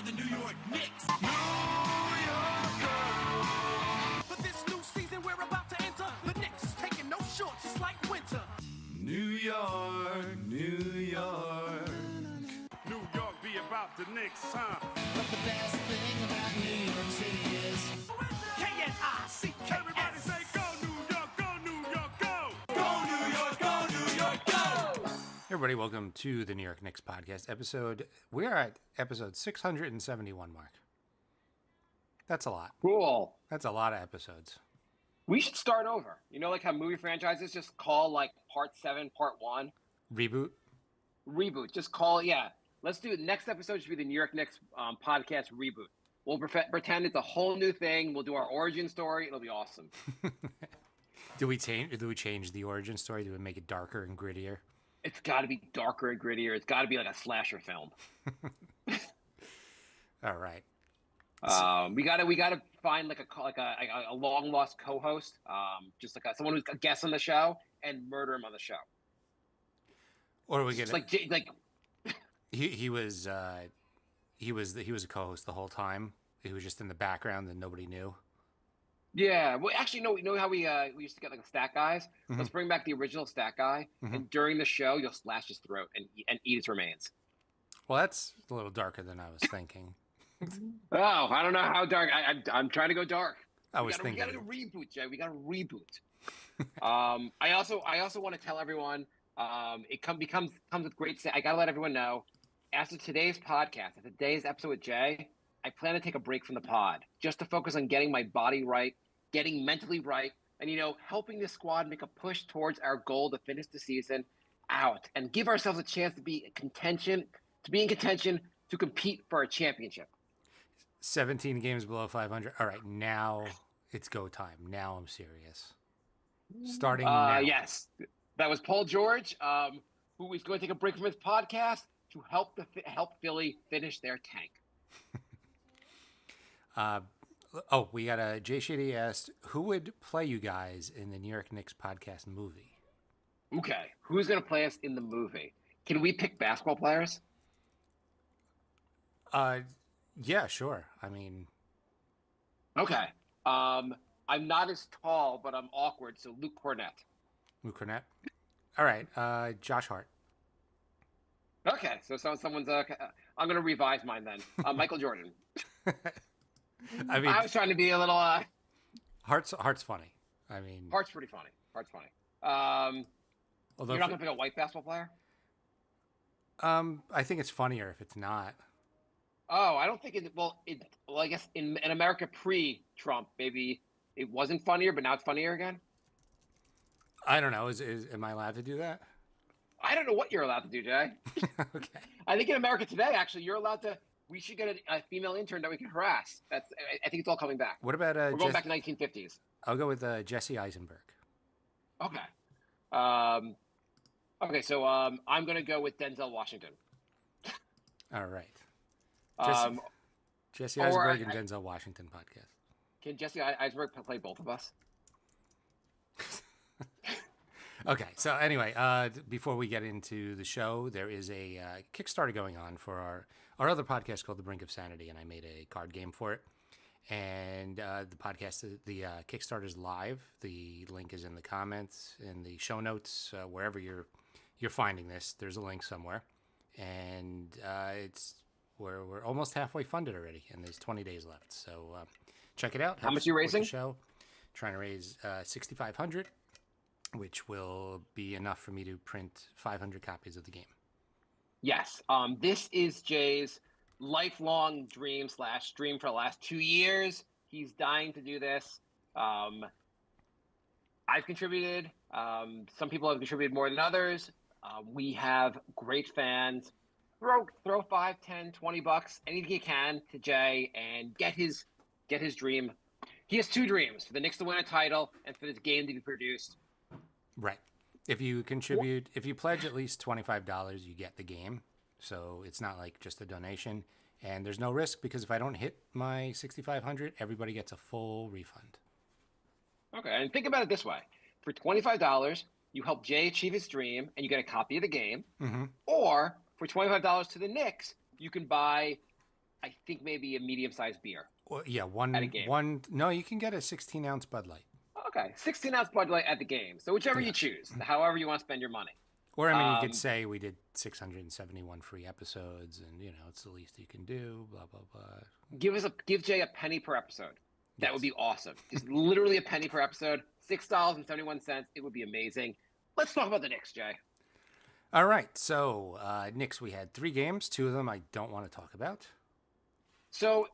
the New York Knicks. For this new season we're about to enter, the Knicks taking no shorts just like winter. New York, New York. New York be about the Knicks, huh? But the best thing about New York City is K-N-I-C-K-S. Everybody say go New York, go New York, go! Go New York, go New York, go! Everybody, welcome to the New York Knicks podcast episode. We are at episode 671, Mark. That's a lot. Cool. That's a lot of episodes. We should start over. You know, like how movie franchises just call like part 7, part 1? Reboot? Reboot. Just call it, yeah. Let's do it. Next episode should be the New York Knicks podcast reboot. We'll pretend it's a whole new thing. We'll do our origin story. It'll be awesome. Do we change the origin story? Do we make it darker and grittier? It's got to be darker and grittier. It's got to be like a slasher film. All right. We gotta find like a long lost co-host, just like someone who's a guest on the show, and murder him on the show. Or are we get like he was a co-host the whole time. He was just in the background and nobody knew. Yeah, well, actually, no. You know how we used to get like the stat guys? Mm-hmm. Let's bring back the original stat guy, and during the show, you'll slash his throat and eat his remains. Well, that's a little darker than I was thinking. Oh, I don't know how dark. I'm trying to go dark. We gotta reboot, Jay. We gotta reboot. I also want to tell everyone. It comes with great. I gotta let everyone know. After today's podcast, after today's episode with Jay, I plan to take a break from the pod just to focus on getting my body right, getting mentally right, and helping the squad make a push towards our goal to finish the season out and give ourselves a chance to be in contention, to compete for a championship. 17 games below 500. All right, now it's go time. Now I'm serious. Starting now. Yes, that was Paul George, who is going to take a break from his podcast to help Philly finish their tank. We got a Jay Shady asked, who would play you guys in the New York Knicks podcast movie? Okay, who's going to play us in the movie? Can we pick basketball players? Yeah, sure. I mean, okay. I'm not as tall, but I'm awkward. So Luke Cornett. Luke Cornett. All right. Josh Hart. Okay, so someone's. I'm going to revise mine then. Michael Jordan. I mean, I was trying to be a little. Hart's funny. I mean, Hart's pretty funny. Although you're not going to pick a white basketball player. I think it's funnier if it's not. Oh, I don't think it. Well, I guess in America pre-Trump, maybe it wasn't funnier, but now it's funnier again. I don't know. Am I allowed to do that? I don't know what you're allowed to do, Jay. Okay. I think in America today, actually, you're allowed to. We should get a female intern that we can harass. I think it's all coming back. What about we're going back to 1950s? I'll go with Jesse Eisenberg. Okay. Okay. So I'm going to go with Denzel Washington. All right. Jesse Eisenberg and Denzel Washington podcast. Can Jesse Eisenberg play both of us? Okay, so anyway, before we get into the show, there is a Kickstarter going on for our other podcast called The Brink of Sanity, and I made a card game for it. And the podcast, the Kickstarter is live. The link is in the comments, in the show notes, wherever you're finding this. There's a link somewhere, and we're almost halfway funded already, and there's 20 days left. So check it out. How much are you raising? The show. Trying to raise $6,500. Which will be enough for me to print 500 copies of the game. Yes. This is Jay's lifelong dream / dream for the last 2 years. He's dying to do this. I've contributed. Some people have contributed more than others. We have great fans. Throw 5, 10, 20 bucks, anything you can to Jay and get his dream. He has 2 dreams: for the Knicks to win a title and for this game to be produced. Right. If you contribute, if you pledge at least $25, you get the game. So it's not like just a donation. And there's no risk because if I don't hit my $6,500, everybody gets a full refund. Okay. And think about it this way. For $25, you help Jay achieve his dream and you get a copy of the game. Mm-hmm. Or for $25 to the Knicks, you can buy I think maybe a medium-sized beer. Well, yeah, at a game. No, you can get a 16-ounce Bud Light. Okay, 16-ounce Bud Light at the game. So whichever you Yes. choose, however you want to spend your money. Or, I mean, you could say we did 671 free episodes, and, it's the least you can do, blah, blah, blah. Give Jay a penny per episode. That would be awesome. Just literally a penny per episode, $6.71. It would be amazing. Let's talk about the Knicks, Jay. All right, so Knicks, we had 3 games. 2 of them I don't want to talk about. So,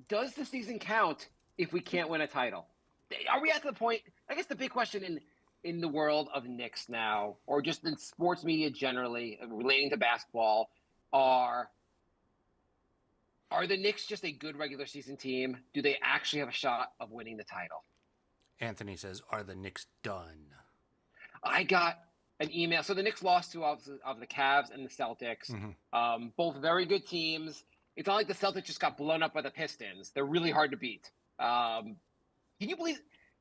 does the season count if we can't win a title? Are we at the point? I guess the big question in the world of Knicks now, or just in sports media generally, relating to basketball, are the Knicks just a good regular season team? Do they actually have a shot of winning the title? Anthony says, are the Knicks done? I got an email. So the Knicks lost to of the Cavs and the Celtics, both very good teams. It's not like the Celtics just got blown up by the Pistons. They're really hard to beat. Can you believe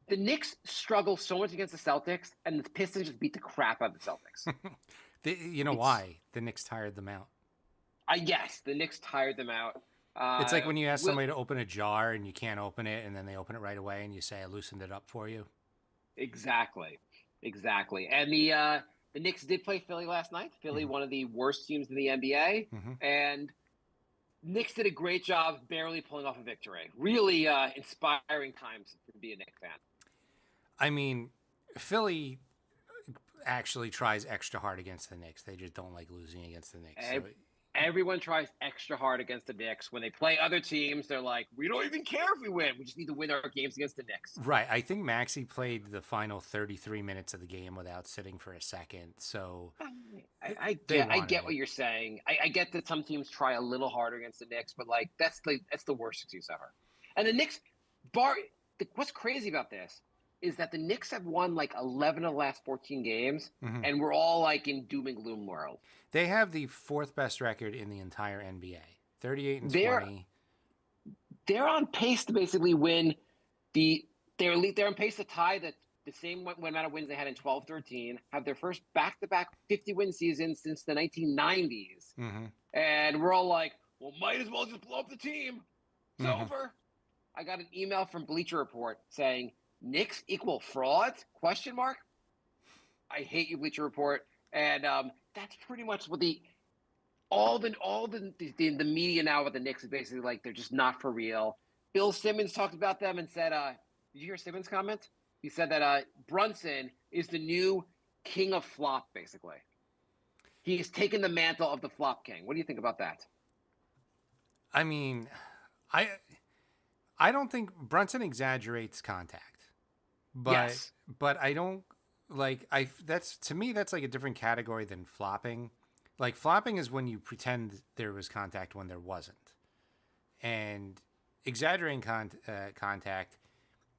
the Knicks struggle so much against the Celtics, and the Pistons just beat the crap out of the Celtics? Why? The Knicks tired them out. Yes, the Knicks tired them out. It's like when you ask somebody to open a jar and you can't open it, and then they open it right away, and you say, I loosened it up for you. Exactly. And the Knicks did play Philly last night. Philly, one of the worst teams in the NBA. And Knicks did a great job barely pulling off a victory. Really inspiring times to be a Knicks fan. I mean, Philly actually tries extra hard against the Knicks. They just don't like losing against the Knicks. Everyone tries extra hard against the Knicks. When they play other teams, they're like, we don't even care if we win. We just need to win our games against the Knicks. Right. I think Maxey played the final 33 minutes of the game without sitting for a second. So I get what you're saying. I get that some teams try a little harder against the Knicks, but that's the worst excuse ever. And the Knicks, what's crazy about this is that the Knicks have won 11 of the last 14 games, and we're all in doom and gloom world. They have the 4th best record in the entire NBA, 38-20. They're on pace to basically win they're on pace to tie the same amount of wins they had in 12-13, have their first back-to-back 50-win season since the 1990s. And we're all like, well, might as well just blow up the team. It's over. I got an email from Bleacher Report saying, Knicks equal frauds? ? I hate you, Bleacher Report. And that's pretty much what the media now with the Knicks is basically they're just not for real. Bill Simmons talked about them and said, did you hear Simmons' comment? He said that Brunson is the new king of flop, basically. He's taken the mantle of the flop king. What do you think about that? I mean, I don't think Brunson exaggerates contact. But I don't to me that's a different category than flopping. Flopping is when you pretend there was contact when there wasn't. And exaggerating contact,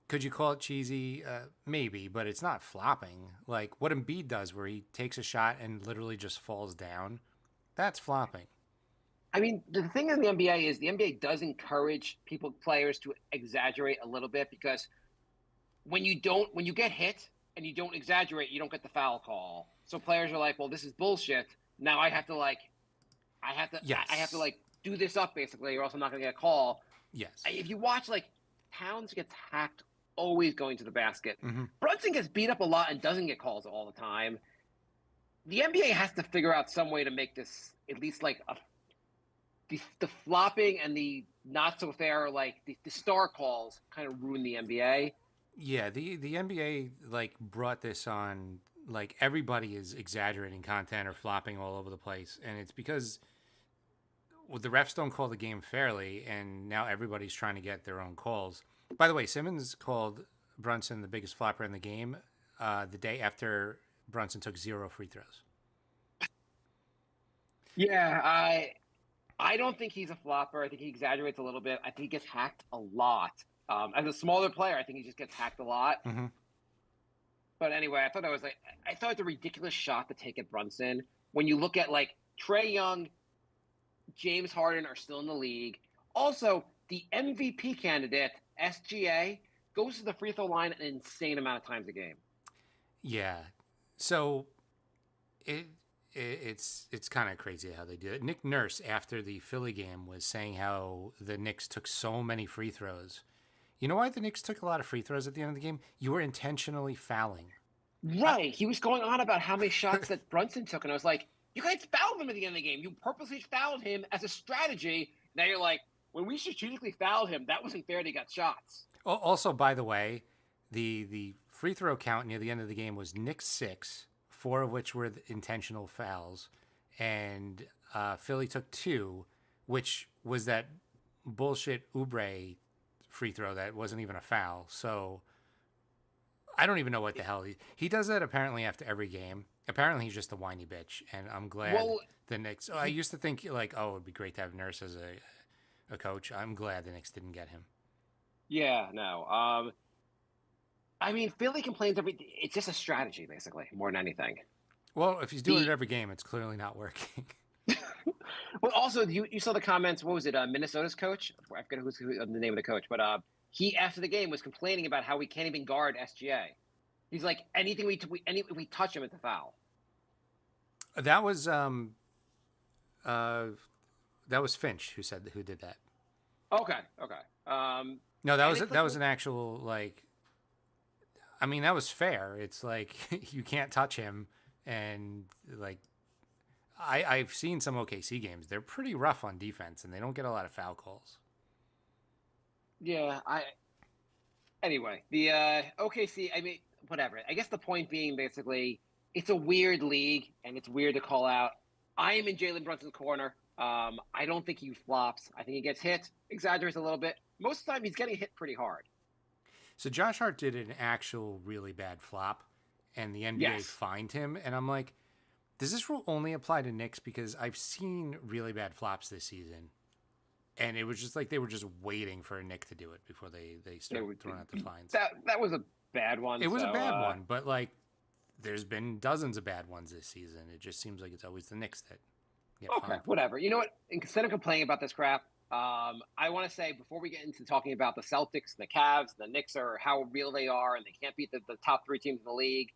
could you call it cheesy? Maybe, but it's not flopping. What Embiid does where he takes a shot and literally just falls down, that's flopping. I mean, the thing in the NBA is the NBA does encourage players to exaggerate a little bit, because when you get hit and you don't exaggerate, you don't get the foul call. So players are like, well, this is bullshit. Now I have to do this up basically, or else I'm not going to get a call. Yes. If you watch, Towns gets hacked always going to the basket. Brunson gets beat up a lot and doesn't get calls all the time. The NBA has to figure out some way to make this at least the flopping and the not so fair, the star calls kind of ruin the NBA. Yeah, the NBA brought this on, everybody is exaggerating content or flopping all over the place, and it's because the refs don't call the game fairly, and now everybody's trying to get their own calls. By the way, Simmons called Brunson the biggest flopper in the game the day after Brunson took 0 free throws. Yeah, I don't think he's a flopper. I think he exaggerates a little bit. I think he gets hacked a lot. As a smaller player, I think he just gets hacked a lot. But anyway, I thought it's a ridiculous shot to take at Brunson. When you look at Trae Young, James Harden are still in the league. Also, the MVP candidate, SGA, goes to the free throw line an insane amount of times a game. Yeah. So it's kind of crazy how they do it. Nick Nurse, after the Philly game, was saying how the Knicks took so many free throws. You know why the Knicks took a lot of free throws at the end of the game? You were intentionally fouling. Right. He was going on about how many shots that Brunson took, and I was like, you guys fouled him at the end of the game. You purposely fouled him as a strategy. Now you're like, when we strategically fouled him, that wasn't fair that he got shots. Also, by the way, the free throw count near the end of the game was Knicks 6, 4 of which were intentional fouls, and Philly took 2, which was that bullshit Oubre free throw that wasn't even a foul. So I don't even know what the hell he does that apparently after every game. Apparently he's just a whiny bitch, and I'm glad the Knicks. I used to think like, oh, it'd be great to have Nurse as a coach. I'm glad the Knicks didn't get him. Yeah, no. I mean, Philly complains it's just a strategy, basically, more than anything. Well, if he's doing it every game, it's clearly not working. Well, also, you saw the comments. What was it? Minnesota's coach? I forget who's the name of the coach, but he after the game was complaining about how we can't even guard SGA. He's like, anything if we touch him, it's a foul. That was Finch who did that. Okay. No, that was an actual like. I mean, that was fair. It's like you can't touch him, and like I've seen some OKC games. They're pretty rough on defense, and they don't get a lot of foul calls. Yeah, Anyway, the OKC. I mean, whatever. I guess the point being, basically, it's a weird league, and it's weird to call out. I am in Jalen Brunson's corner. I don't think he flops. I think he gets hit, exaggerates a little bit. Most of the time, he's getting hit pretty hard. So Josh Hart did an actual really bad flop, and the NBA fined him. And I'm like, does this rule only apply to Knicks? Because I've seen really bad flops this season, and it was just like they were just waiting for a Knick to do it before they started throwing out the fines. That was a bad one. It was a bad one, but like there's been dozens of bad ones this season. It just seems like it's always the Knicks that get fined. Whatever. You know what? Instead of complaining about this crap, I want to say before we get into talking about the Celtics, the Cavs, the Knicks, or how real they are, and they can't beat the top 3 teams in the league.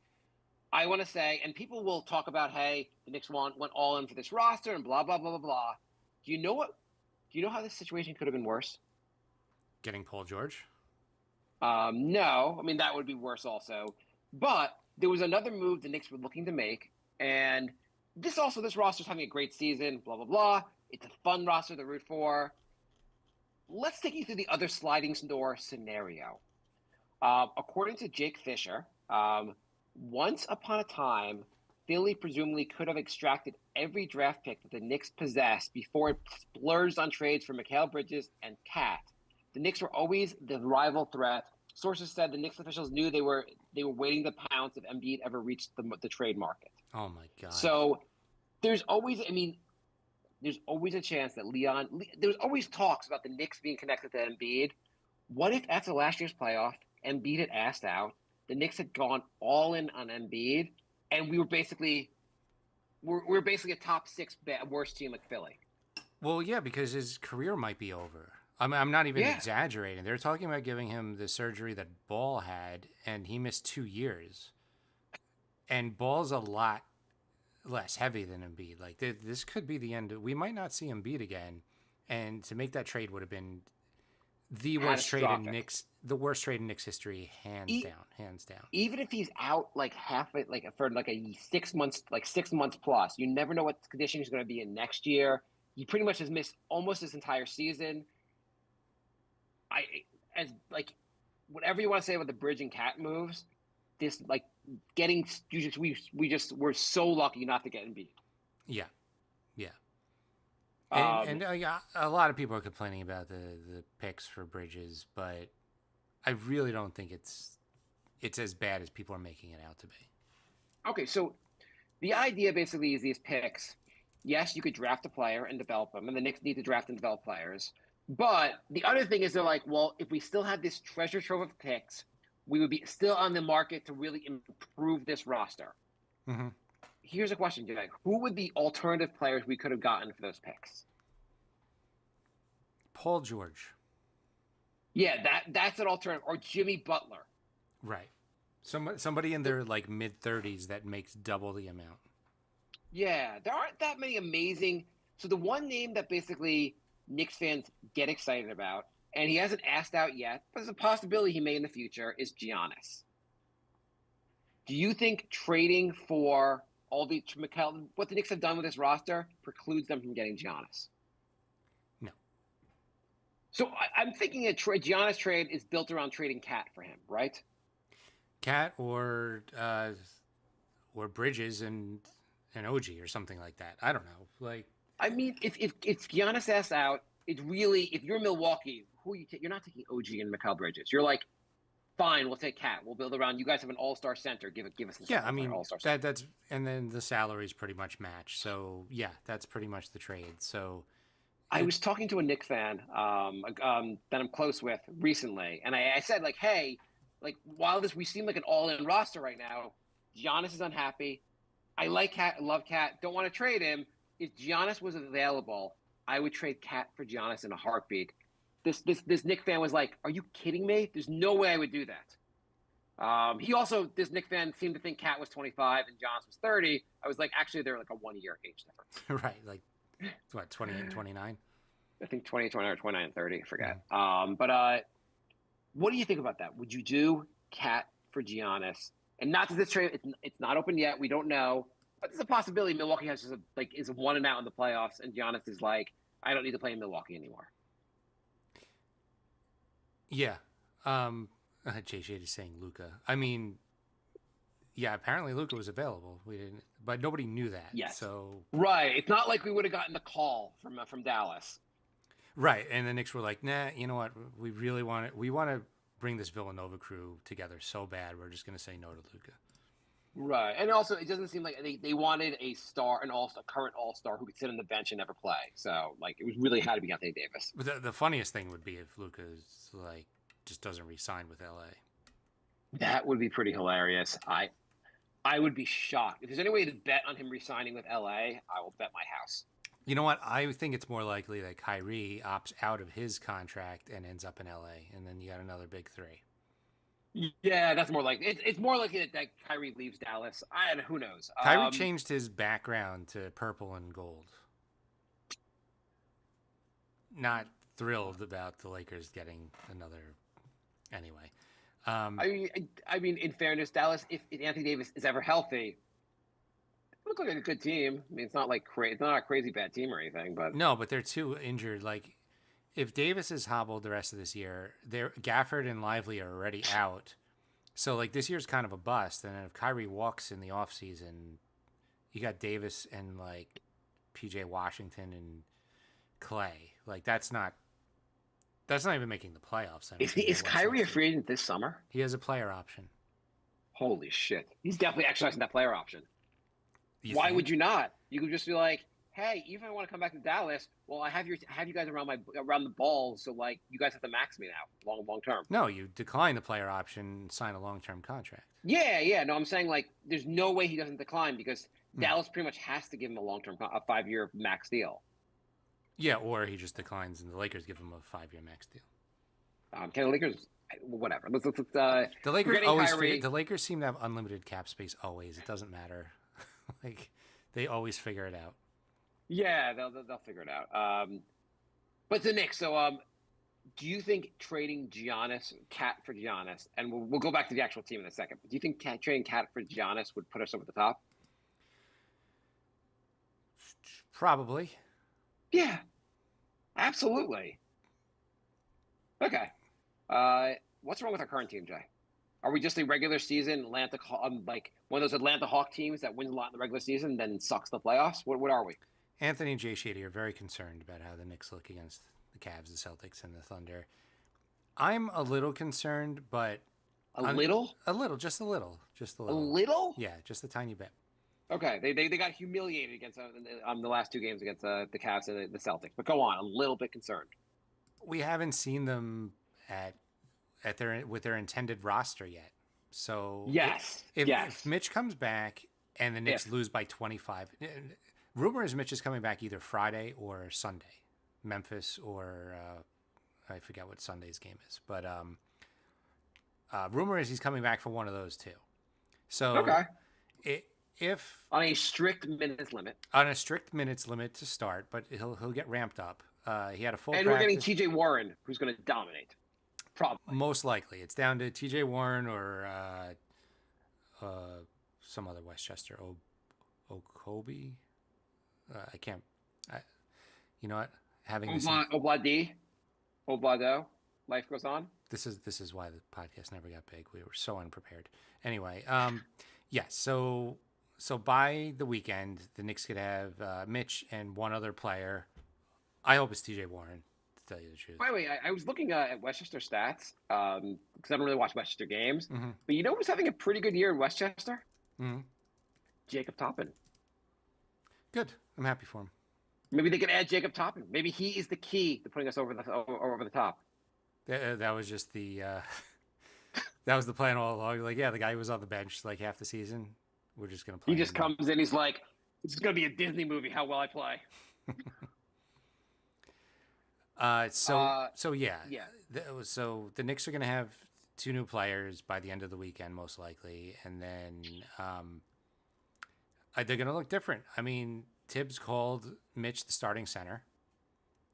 I want to say, and people will talk about, hey, the Knicks went all in for this roster and blah blah blah blah blah. Do you know how this situation could have been worse? Getting Paul George? No, I mean that would be worse also. But there was another move the Knicks were looking to make, and this roster's having a great season. Blah blah blah. It's a fun roster to root for. Let's take you through the other sliding door scenario. According to Jake Fisher, once upon a time, Philly presumably could have extracted every draft pick that the Knicks possessed before it splurged on trades for Mikal Bridges and Cat. The Knicks were always the rival threat. Sources said the Knicks officials knew they were waiting to pounce if Embiid ever reached the trade market. Oh my God! So there's always a chance that there's always talks about the Knicks being connected to Embiid. What if after last year's playoff, Embiid had asked out, the Knicks had gone all in on Embiid, and we were basically a top 6 worst team like Philly. Well, yeah, because his career might be over. I'm not even exaggerating. They're talking about giving him the surgery that Ball had, and he missed 2 years. And Ball's a lot less heavy than Embiid. Like this could be the end. We might not see Embiid again, and to make that trade would have been the worst trade in Knicks history, hands down. Even if he's out like half it, like for like a 6 months, like 6 months plus, you never know what condition he's going to be in next year. He pretty much has missed almost this entire season. Whatever you want to say about the Bridge and Cat moves, this like we're so lucky not to get Embiid. Yeah. And a lot of people are complaining about the picks for Bridges, but I really don't think it's as bad as people are making it out to be. Okay, so the idea basically is these picks. Yes, you could draft a player and develop them, and the Knicks need to draft and develop players. But the other thing is they're like, well, if we still had this treasure trove of picks, we would be still on the market to really improve this roster. Mm-hmm. Here's a question, Jack. Who would the alternative players we could have gotten for those picks? Paul George. Yeah, that's an alternative. Or Jimmy Butler. Right. Somebody in their like mid-30s that makes double the amount. Yeah, there aren't that many amazing. So the one name that basically Knicks fans get excited about, and he hasn't asked out yet, but there's a possibility he may in the future, is Giannis. Do you think trading for all the what the Knicks have done with this roster precludes them from getting Giannis? No. So I'm thinking a Giannis trade is built around trading Cat for him, right? Cat or Bridges and OG or something like that. I don't know. Like, I mean, if Giannis asks out, it's really if you're Milwaukee, you're not taking OG and Mikal Bridges. You're like, fine, we'll take Cat. We'll build around. You guys have an all-star center. Give us. I mean all-star center. That's and then the salaries pretty much match. So yeah, that's pretty much the trade. So I was talking to a Knicks fan that I'm close with recently, and I said like, hey, like while we seem like an all-in roster right now, Giannis is unhappy. I like Cat, love Cat, don't want to trade him. If Giannis was available, I would trade Cat for Giannis in a heartbeat. This Knicks fan was like, "Are you kidding me? There's no way I would do that." This Knicks fan seemed to think Cat was 25 and Giannis was 30. I was like, actually, they're like a 1-year age difference. Right, like what, 28 and 29? I think 20, 29, or 29 and 30. I forget. Mm-hmm. But what do you think about that? Would you do Cat for Giannis? And not that this trade, it's not open yet. We don't know. But there's a possibility Milwaukee has is a 1 and out in the playoffs, and Giannis is like, I don't need to play in Milwaukee anymore. Yeah. Jay Shade is saying Luka. I mean, yeah, apparently Luka was available. We didn't, but nobody knew that. Yes. So right. It's not like we would have gotten the call from Dallas. Right. And the Knicks were like, nah, you know what? We really want it. We want to bring this Villanova crew together so bad. We're just going to say no to Luka. Right. And also, it doesn't seem like they wanted a star, a current all-star who could sit on the bench and never play. So, like, it was really had to be Anthony Davis. But the funniest thing would be if Luka's, like, just doesn't re-sign with LA. That would be pretty hilarious. I would be shocked. If there's any way to bet on him re-signing with LA, I will bet my house. You know what? I think it's more likely that Kyrie opts out of his contract and ends up in LA, and then you got another big three. Yeah, that's more likely. It's more likely that Kyrie leaves Dallas. Who knows? Kyrie changed his background to purple and gold. Not thrilled about the Lakers getting another. Anyway, I mean, in fairness, Dallas, if Anthony Davis is ever healthy, it looks like a good team. I mean, it's not like it's not a crazy bad team or anything, but no, but they're too injured. Like, if Davis is hobbled the rest of this year, Gafford and Lively are already out. So, like, this year's kind of a bust. And if Kyrie walks in the offseason, you got Davis and, like, PJ Washington and Clay. Like, that's not even making the playoffs. Is Kyrie a free agent this summer? He has a player option. Holy shit. He's definitely exercising that player option. Why would you not? You could just be like, hey, even if I want to come back to Dallas, well, I have you guys around the ball, so like you guys have to max me now, long term. No, you decline the player option and sign a long-term contract. Yeah. No, I'm saying like there's no way he doesn't decline because Dallas pretty much has to give him a 5-year max deal. Yeah, or he just declines and the Lakers give him a 5-year max deal. Can the Lakers? Whatever. Let's the Lakers always the Lakers seem to have unlimited cap space always. It doesn't matter. Like they always figure it out. Yeah, they'll figure it out. But the Knicks. So, do you think trading Cat for Giannis, and we'll go back to the actual team in a second. But do you think trading Cat for Giannis would put us over the top? Probably. Yeah, absolutely. Okay. What's wrong with our current team, Jay? Are we just a regular season Atlanta, like one of those Atlanta Hawk teams that wins a lot in the regular season and then sucks in the playoffs? What are we? Anthony and Jay Shady are very concerned about how the Knicks look against the Cavs, the Celtics, and the Thunder. I'm a little concerned, but a little, just a little. A little? Yeah, just a tiny bit. Okay, they got humiliated against the last 2 games against the Cavs and the Celtics. But go on, a little bit concerned. We haven't seen them with their intended roster yet. So if Mitch comes back and the Knicks lose by 25, rumor is Mitch is coming back either Friday or Sunday, Memphis or I forget what Sunday's game is, but rumor is he's coming back for one of those two. So if on a strict minutes limit. On a strict minutes limit to start, but he'll get ramped up. He had a full And practice. we're getting T.J. Warren, who's going to dominate. Probably. Most likely. It's down to T.J. Warren or some other Westchester. Okobe? I can't. You know what? Having this Oblado. Life goes on. This is why the podcast never got big. We were so unprepared. Anyway, yes. So by the weekend, the Knicks could have Mitch and one other player. I hope it's T.J. Warren, to tell you the truth. By the way, I was looking at Westchester stats because I don't really watch Westchester games. Mm-hmm. But you know who's having a pretty good year in Westchester? Mm-hmm. Jacob Toppin. Good. I'm happy for him. Maybe they could add Jacob Toppin. Maybe he is the key to putting us over the top. That was just the that was the plan all along. Like, yeah, the guy who was on the bench like half the season. We're just gonna play. He just comes in. He's like, "This is gonna be a Disney movie. How well I play." So the Knicks are gonna have 2 new players by the end of the weekend, most likely, and then they're gonna look different. I mean, Tibbs called Mitch the starting center.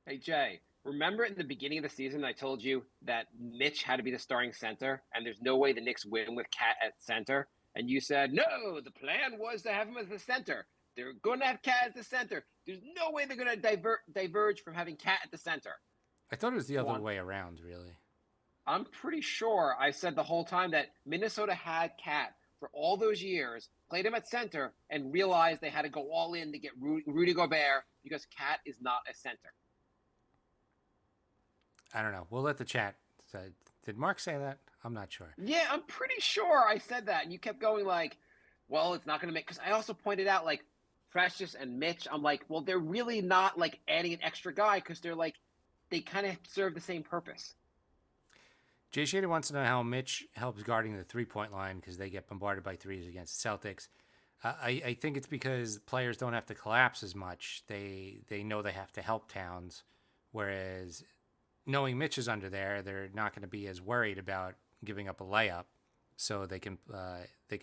Hey Jay, remember in the beginning of the season I told you that Mitch had to be the starting center, and there's no way the Knicks win with Cat at center, and you said no, the plan was to have him as the center. They're going to have Cat at the center. There's no way they're going to diverge from having Cat at the center. I thought it was the other way around, really. I'm pretty sure I said the whole time that Minnesota had Cat for all those years, played him at center, and realized they had to go all in to get Rudy Gobert because Cat is not a center. I don't know. We'll let the chat say. Did Mark say that? I'm not sure. Yeah, I'm pretty sure I said that. And you kept going like, well, it's not going to make – because I also pointed out like Precious and Mitch. I'm like, well, they're really not like adding an extra guy because they're like – they kind of serve the same purpose. Jay Shader wants to know how Mitch helps guarding the three-point line because they get bombarded by threes against the Celtics. I think it's because players don't have to collapse as much. They know they have to help Towns, whereas – knowing Mitch is under there, they're not going to be as worried about giving up a layup, so they can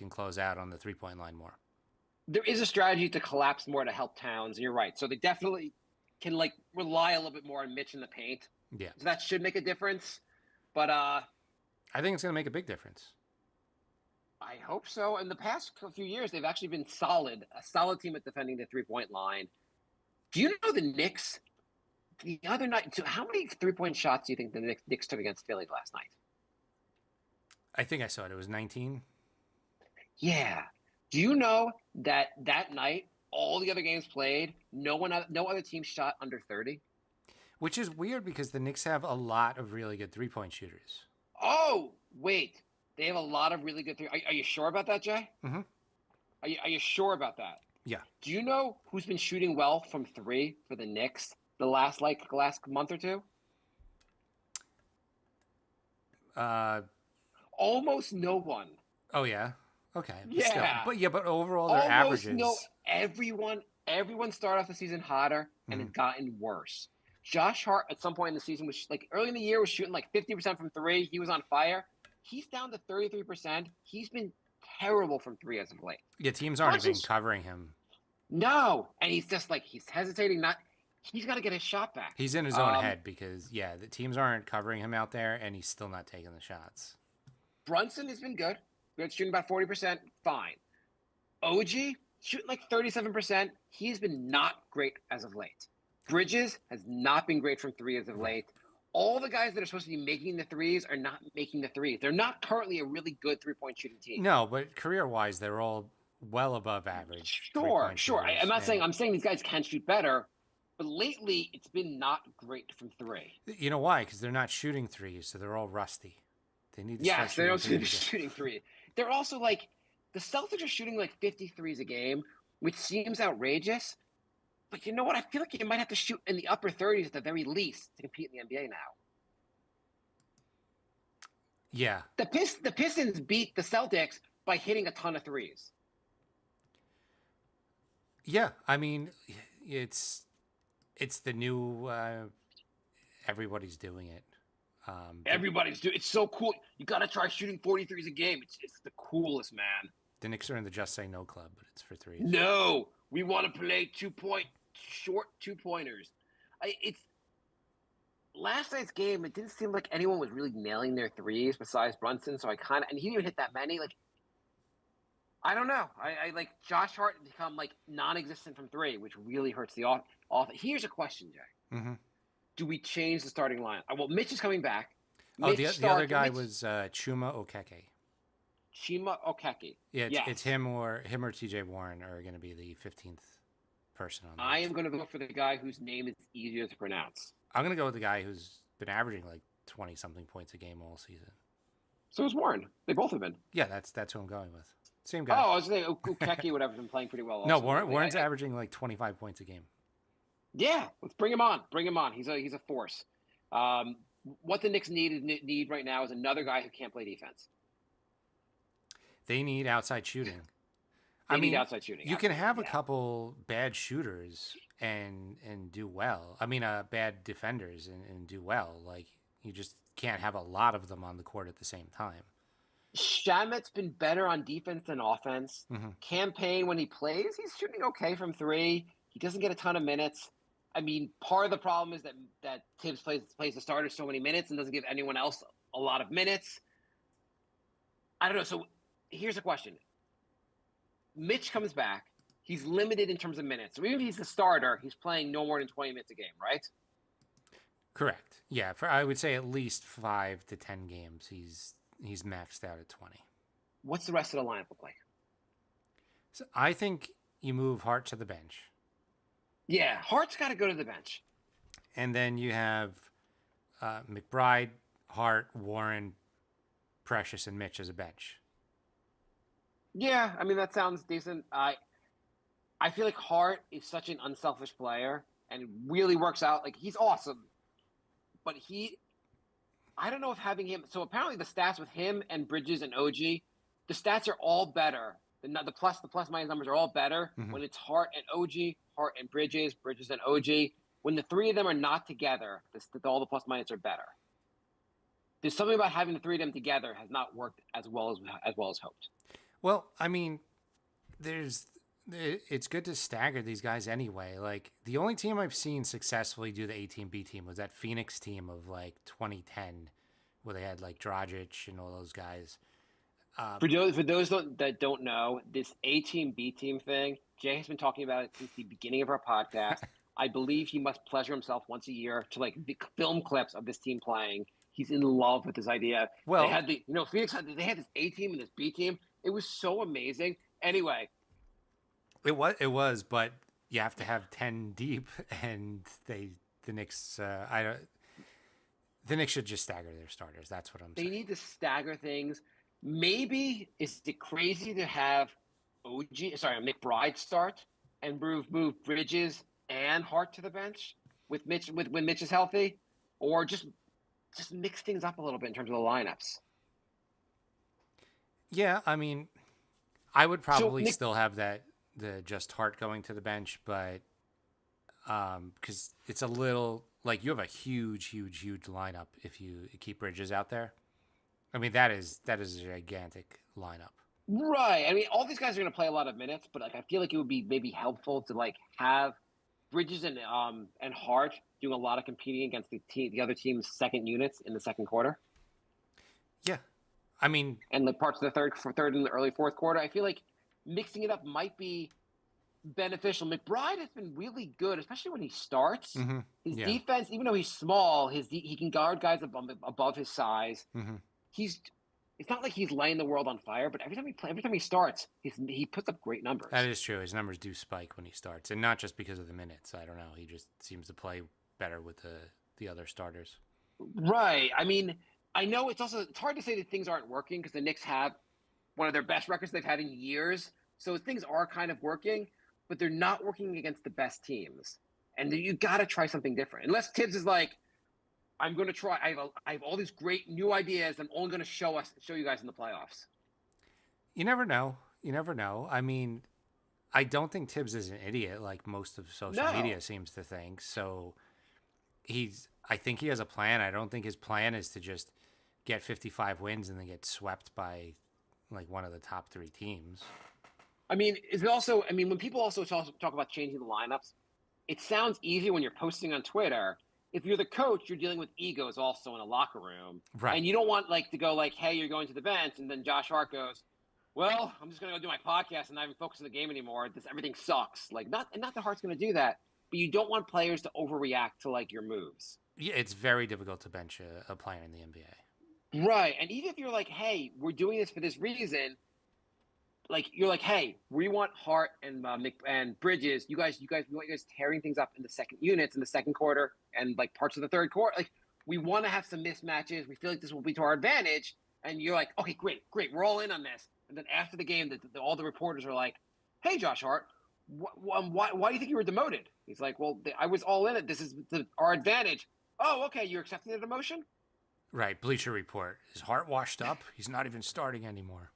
close out on the 3-point line more. There is a strategy to collapse more to help Towns, and you're right. So they definitely can like rely a little bit more on Mitch in the paint. Yeah, so that should make a difference. But I think it's going to make a big difference. I hope so. In the past few years, they've actually been a solid team at defending the 3-point line. Do you know the Knicks? The other night, so how many 3-point shots do you think the Knicks took against Philly last night? I think I saw it. It was 19. Yeah. Do you know that night, all the other games played, no other team shot under 30? Which is weird because the Knicks have a lot of really good 3-point shooters. Oh, wait. They have a lot of really good Are you sure about that, Jay? Mm-hmm. Are you sure about that? Yeah. Do you know who's been shooting well from 3 for the Knicks? The last month or two? Almost no one. Oh yeah. Okay. Yeah. But overall their averages. No. Everyone started off the season hotter and it's gotten worse. Josh Hart at some point in the season was like early in the year was shooting like 50% from 3. He was on fire. He's down to 33%. He's been terrible from 3 as of late. Yeah, teams aren't even covering him. No, and he's just like he's hesitating. He's got to get his shot back. He's in his own head because, the teams aren't covering him out there, and he's still not taking the shots. Brunson has been good. Good, shooting about 40%. Fine. OG, shooting like 37%. He's been not great as of late. Bridges has not been great from 3 as of late. All the guys that are supposed to be making the threes are not making the threes. They're not currently a really good 3-point shooting team. No, but career-wise, they're all well above average. Sure. I'm not saying – I'm saying these guys can shoot better. But lately, it's been not great from 3. You know why? Because they're not shooting threes, so they're all rusty. They need to start shooting 3. They're also like the Celtics are shooting like 53s a game, which seems outrageous. But you know what? I feel like you might have to shoot in the upper 30s at the very least to compete in the NBA now. Yeah. The Pistons beat the Celtics by hitting a ton of threes. Yeah, I mean, it's the new everybody's doing it. Everybody's doing it. It's so cool. You got to try shooting 43s a game. It's the coolest, man. The Knicks are in the Just Say No club, but it's for threes. No, we want to play short 2-pointers. It's last night's game. It didn't seem like anyone was really nailing their threes besides Brunson. So and he didn't even hit that many. Like, I don't know. I like Josh Hart has become like non-existent from three, which really hurts the off. Here's a question, Jay. Mm-hmm. Do we change the starting line? Well, Mitch is coming back. The other guy was Chuma Okeke. Chima Okeke. Yeah, yes. it's him or TJ Warren are going to be the 15th person on. I am going to vote for the guy whose name is easier to pronounce. I'm going to go with the guy who's been averaging like 20-something points a game all season. So is Warren. They both have been. Yeah, that's who I'm going with. Same guy. Oh, I was saying Okeke would have been playing pretty well. No, Warren's averaging like 25 points a game. Yeah, let's bring him on. Bring him on. He's a force. What the Knicks need right now is another guy who can't play defense. They need outside shooting. They need outside shooting. You can have a couple bad shooters and do well. I mean, bad defenders and do well. Like, you just can't have a lot of them on the court at the same time. Shamet's been better on defense than offense. Mm-hmm. Campaign, when he plays, he's shooting okay from three. He doesn't get a ton of minutes. I mean, part of the problem is that Tibbs plays the starter so many minutes and doesn't give anyone else a lot of minutes. I don't know. So here's a question. Mitch comes back. He's limited in terms of minutes. So even if he's the starter, he's playing no more than 20 minutes a game, right? Correct. Yeah, I would say at least 5 to 10 games. He's maxed out at 20. What's the rest of the lineup look like? So I think you move Hart to the bench. Yeah, Hart's got to go to the bench. And then you have McBride, Hart, Warren, Precious, and Mitch as a bench. Yeah, I mean, that sounds decent. I feel like Hart is such an unselfish player and really works out. Like, he's awesome. But I don't know if having him – so apparently the stats with him and Bridges and OG, the stats are all better. The plus-minus numbers are all better when it's Hart and OG, Hart and Bridges and OG. When the three of them are not together, all the plus-minus are better. There's something about having the three of them together has not worked as well as hoped. Well, I mean, it's good to stagger these guys anyway. Like, the only team I've seen successfully do the A-team, B-team was that Phoenix team of, like, 2010, where they had, like, Dragic and all those guys. For those that don't know, this A-team, B-team thing, Jay has been talking about it since the beginning of our podcast. I believe he must pleasure himself once a year to, like, film clips of this team playing. He's in love with this idea. Well, they had Phoenix had this A-team and this B-team. It was so amazing. Anyway. It was, but you have to have 10 deep, and the Knicks, the Knicks should just stagger their starters. That's what I'm saying. They need to stagger things. Maybe is it crazy to have McBride start and move Bridges and Hart to the bench with Mitch when Mitch is healthy, or just mix things up a little bit in terms of the lineups. Yeah, I mean, I would probably still have the just Hart going to the bench, but because it's a little like you have a huge lineup if you keep Bridges out there. I mean, that is a gigantic lineup. Right. I mean, all these guys are going to play a lot of minutes, but like I feel like it would be maybe helpful to like have Bridges and Hart doing a lot of competing against the other team's second units in the second quarter. Yeah. I mean, and the parts of the third and the early fourth quarter. I feel like mixing it up might be beneficial. McBride has been really good, especially when he starts. Mm-hmm. His defense, even though he's small, he can guard guys above his size. Mm-hmm. It's not like he's lighting the world on fire, but every time he starts, he puts up great numbers. That is true. His numbers do spike when he starts, and not just because of the minutes. I don't know. He just seems to play better with the other starters. Right. I mean, I know it's hard to say that things aren't working because the Knicks have one of their best records they've had in years. So things are kind of working, but they're not working against the best teams. And you got to try something different. Unless Tibbs is like, I'm going to try. I have all these great new ideas. I'm only going to show you guys in the playoffs. You never know. I mean, I don't think Tibbs is an idiot like most of social media seems to think. So I think he has a plan. I don't think his plan is to just get 55 wins and then get swept by like one of the top 3 teams. I mean, is it also? I mean, when people also talk about changing the lineups, it sounds easy when you're posting on Twitter. If you're the coach, you're dealing with egos also in a locker room, Right? And you don't want like to go like, "Hey, you're going to the bench," and then Josh Hart goes, "Well, I'm just going to go do my podcast and not even focus on the game anymore. Everything sucks." Like, not that Hart's going to do that, but you don't want players to overreact to like your moves. Yeah, it's very difficult to bench a player in the NBA. Right. And even if you're like, "Hey, we're doing this for this reason," like you're like, "Hey, we want Hart and and Bridges. We want you guys tearing things up in the second units in the second quarter and like parts of the third quarter. Like, we want to have some mismatches. We feel like this will be to our advantage." And you're like, "Okay, great, we're all in on this." And then after the game, all the reporters are like, "Hey, Josh Hart, why do you think you were demoted?" He's like, "Well, I was all in it. This is our advantage." "Oh, okay, you're accepting the demotion?" Right. Bleacher Report. Is Hart washed up? He's not even starting anymore.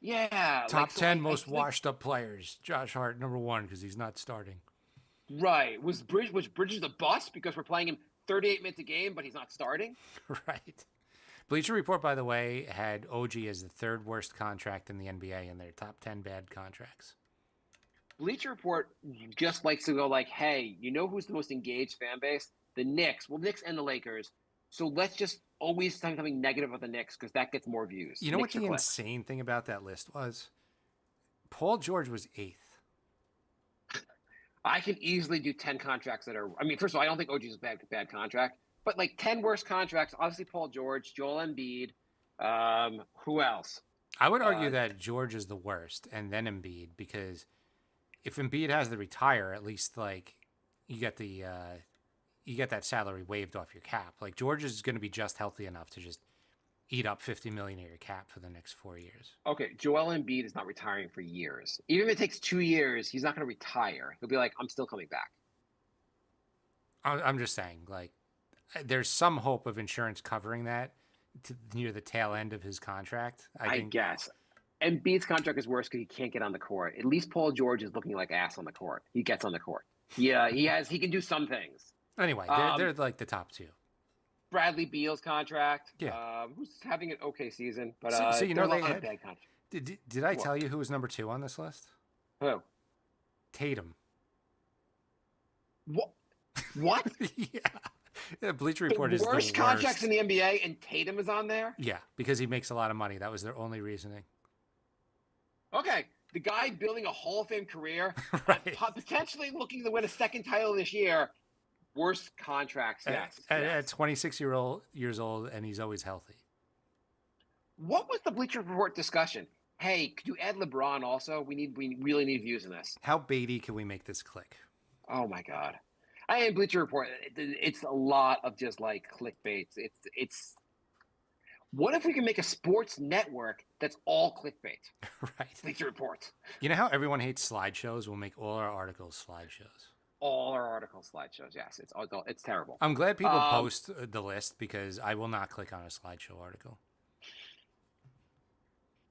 Yeah. Top 10 most washed up players. Josh Hart, number 1, because he's not starting. Right. Was Bridges a bust because we're playing him 38 minutes a game, but he's not starting? Right. Bleacher Report, by the way, had OG as the 3rd worst contract in the NBA in their top 10 bad contracts. Bleacher Report just likes to go like, "Hey, you know who's the most engaged fan base? The Knicks. Well, Knicks and the Lakers. So let's just always say something negative about the Knicks because that gets more views." You know what the insane thing about that list was? Paul George was 8th. I can easily do 10 contracts that are. I mean, first of all, I don't think OG's a bad contract, but like 10 worst contracts. Obviously, Paul George, Joel Embiid. Who else? I would argue that George is the worst, and then Embiid, because if Embiid has to retire, at least like you get that salary waived off your cap. Like, George is going to be just healthy enough to just eat up $50 million of your cap for the next 4 years. Okay, Joel Embiid is not retiring for years. Even if it takes 2 years, he's not going to retire. He'll be like, "I'm still coming back." I'm just saying, like, there's some hope of insurance covering that near the tail end of his contract. I guess. Embiid's contract is worse because he can't get on the court. At least Paul George is looking like ass on the court. He gets on the court. Yeah, he can do some things. Anyway, they're like the top 2. Bradley Beal's contract. Yeah. Who's having an okay season, but so you know they had bad contract. Did I tell you who was number 2 on this list? Who? Tatum. What? Yeah. Bleacher Report is the worst contracts in the NBA, and Tatum is on there? Yeah, because he makes a lot of money. That was their only reasoning. Okay. The guy building a Hall of Fame career, right. Potentially looking to win a second title this year. Worst contracts, yes. At 26 years old, and he's always healthy. What was the Bleacher Report discussion? Hey, could you add LeBron also? We really need views in this. How baity can we make this click? Oh my God. I am Bleacher Report. It's a lot of just like clickbait. It's. What if we can make a sports network that's all clickbait? Right. Bleacher Report. You know how everyone hates slideshows? We'll make all our articles slideshows. All our articles slideshows. Yes, it's terrible. I'm glad people post the list because I will not click on a slideshow article.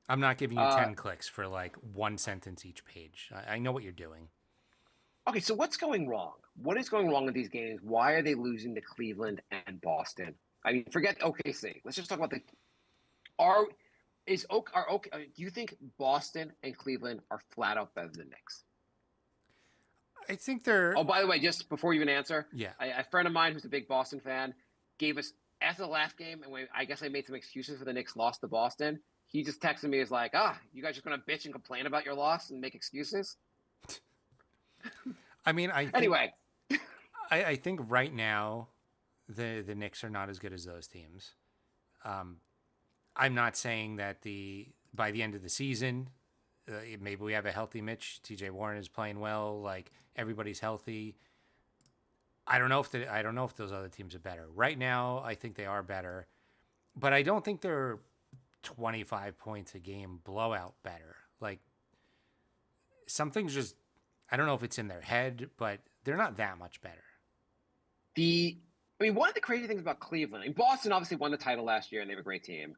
I'm not giving you 10 clicks for like 1 sentence each page. I know what you're doing. Okay, so what's going wrong? What is going wrong with these games? Why are they losing to Cleveland and Boston? I mean, forget OKC. Let's just talk about do you think Boston and Cleveland are flat out better than the Knicks? I think they're. Oh, by the way, just before you even answer, yeah, a friend of mine who's a big Boston fan gave us after the last game, and I guess I made some excuses for the Knicks lost to Boston. He just texted me, is like, you guys just gonna bitch and complain about your loss and make excuses? I mean, anyway, I think right now the Knicks are not as good as those teams. I'm not saying that by the end of the season, maybe we have a healthy Mitch. TJ Warren is playing well. Like, everybody's healthy. I don't know if those other teams are better. Right now, I think they are better, but I don't think they're 25 points a game blowout better. Like, something's just, I don't know if it's in their head, but they're not that much better. One of the crazy things about Cleveland, Boston obviously won the title last year and they have a great team.